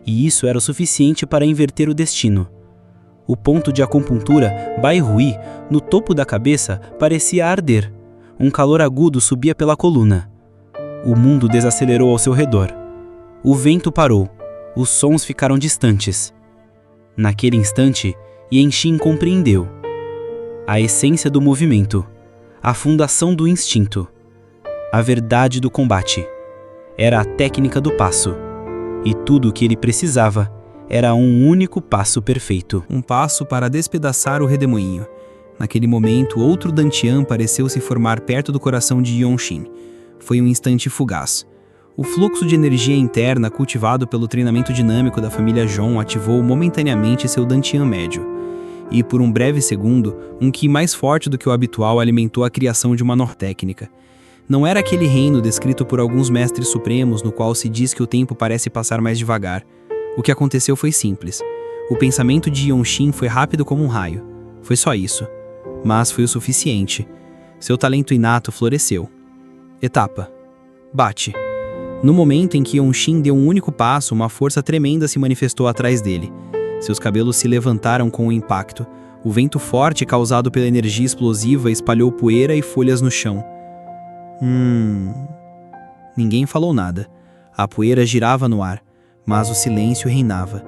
E isso era o suficiente para inverter o destino. O ponto de acupuntura, Bai Hui, no topo da cabeça, parecia arder. Um calor agudo subia pela coluna. O mundo desacelerou ao seu redor. O vento parou. Os sons ficaram distantes. Naquele instante, Yen-Shin compreendeu. A essência do movimento. A fundação do instinto. A verdade do combate. Era a técnica do passo. E tudo o que ele precisava era um único passo perfeito. Um passo para despedaçar o redemoinho. Naquele momento, outro Dantian pareceu se formar perto do coração de Yen-Shin. Foi um instante fugaz. O fluxo de energia interna cultivado pelo treinamento dinâmico da família Zhong ativou momentaneamente seu Dantian médio. E por um breve segundo, um Qi mais forte do que o habitual alimentou a criação de uma nova técnica. Não era aquele reino descrito por alguns mestres supremos no qual se diz que o tempo parece passar mais devagar. O que aconteceu foi simples. O pensamento de Yen-Shin foi rápido como um raio. Foi só isso. Mas foi o suficiente. Seu talento inato floresceu. Etapa. Bate. No momento em que Yen-Shin deu um único passo, uma força tremenda se manifestou atrás dele. Seus cabelos se levantaram com o impacto. O vento forte causado pela energia explosiva espalhou poeira e folhas no chão. Ninguém falou nada. A poeira girava no ar, mas o silêncio reinava.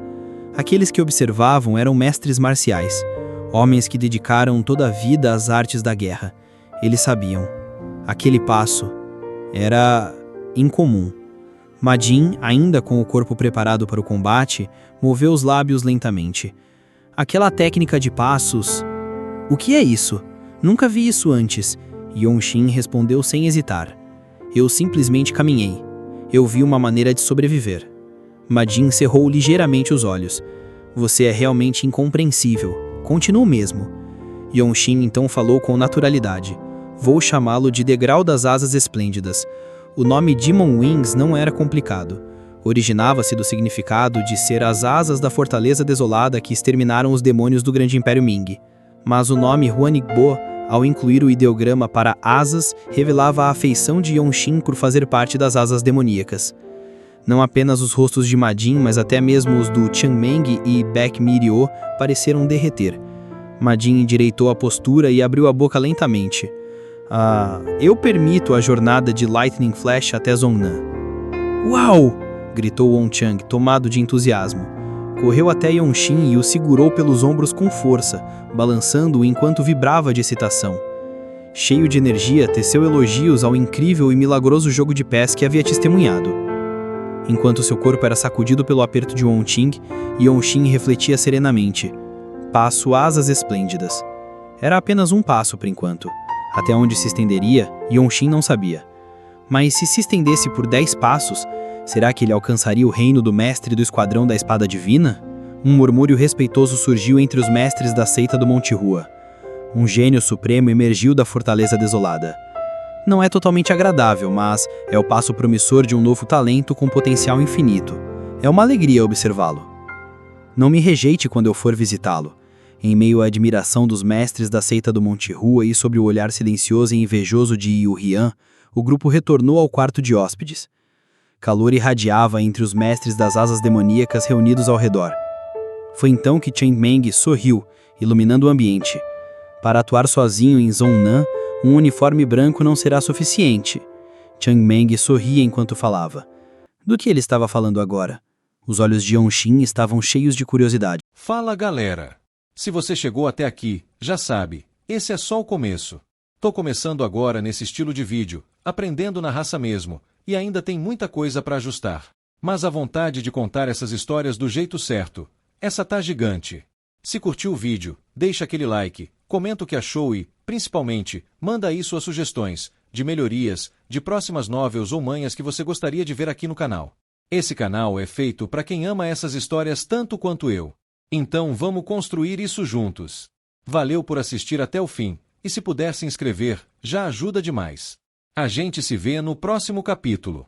Aqueles que observavam eram mestres marciais, homens que dedicaram toda a vida às artes da guerra. Eles sabiam. Aquele passo era incomum. Ma Jin, ainda com o corpo preparado para o combate, moveu os lábios lentamente. Aquela técnica de passos... O que é isso? Nunca vi isso antes. Yen-Shin respondeu sem hesitar. Eu simplesmente caminhei. Eu vi uma maneira de sobreviver. Ma Jin cerrou ligeiramente os olhos. Você é realmente incompreensível. Continua mesmo. Yen-Shin então falou com naturalidade. Vou chamá-lo de Degrau das Asas Esplêndidas. O nome Demon Wings não era complicado. Originava-se do significado de ser as asas da fortaleza desolada que exterminaram os demônios do Grande Império Ming. Mas o nome Huanigbo, ao incluir o ideograma para asas, revelava a afeição de Yen-Shin por fazer parte das asas demoníacas. Não apenas os rostos de Ma Jin, mas até mesmo os do Qianmeng e Baek Mi-ryo pareceram derreter. Madin endireitou a postura e abriu a boca lentamente. Eu permito a jornada de Lightning Flash até Zhongnan. Uau! Gritou Wong-Chang, tomado de entusiasmo. Correu até Yongxin e o segurou pelos ombros com força, balançando-o enquanto vibrava de excitação. Cheio de energia, teceu elogios ao incrível e milagroso jogo de pés que havia testemunhado. Enquanto seu corpo era sacudido pelo aperto de Wong-Chang, Yongxin refletia serenamente. Passo asas esplêndidas. Era apenas um passo por enquanto. Até onde se estenderia, Yongxin não sabia. Mas se estendesse por 10 passos, será que ele alcançaria o reino do mestre do Esquadrão da Espada Divina? Um murmúrio respeitoso surgiu entre os mestres da seita do Monte Rua. Um gênio supremo emergiu da fortaleza desolada. Não é totalmente agradável, mas é o passo promissor de um novo talento com potencial infinito. É uma alegria observá-lo. Não me rejeite quando eu for visitá-lo. Em meio à admiração dos mestres da seita do Monte Rua e sob o olhar silencioso e invejoso de Yu Rian, o grupo retornou ao quarto de hóspedes. Calor irradiava entre os mestres das asas demoníacas reunidos ao redor. Foi então que Chen Meng sorriu, iluminando o ambiente. Para atuar sozinho em Zhongnan, um uniforme branco não será suficiente. Chen Meng sorria enquanto falava. Do que ele estava falando agora? Os olhos de Yongxin estavam cheios de curiosidade. Fala, galera! Se você chegou até aqui, já sabe, esse é só o começo. Tô começando agora nesse estilo de vídeo, aprendendo na raça mesmo, e ainda tem muita coisa para ajustar. Mas a vontade de contar essas histórias do jeito certo, essa tá gigante. Se curtiu o vídeo, deixa aquele like, comenta o que achou e, principalmente, manda aí suas sugestões, de melhorias, de próximas novels ou manhas que você gostaria de ver aqui no canal. Esse canal é feito para quem ama essas histórias tanto quanto eu. Então vamos construir isso juntos. Valeu por assistir até o fim, e se puder se inscrever, já ajuda demais. A gente se vê no próximo capítulo.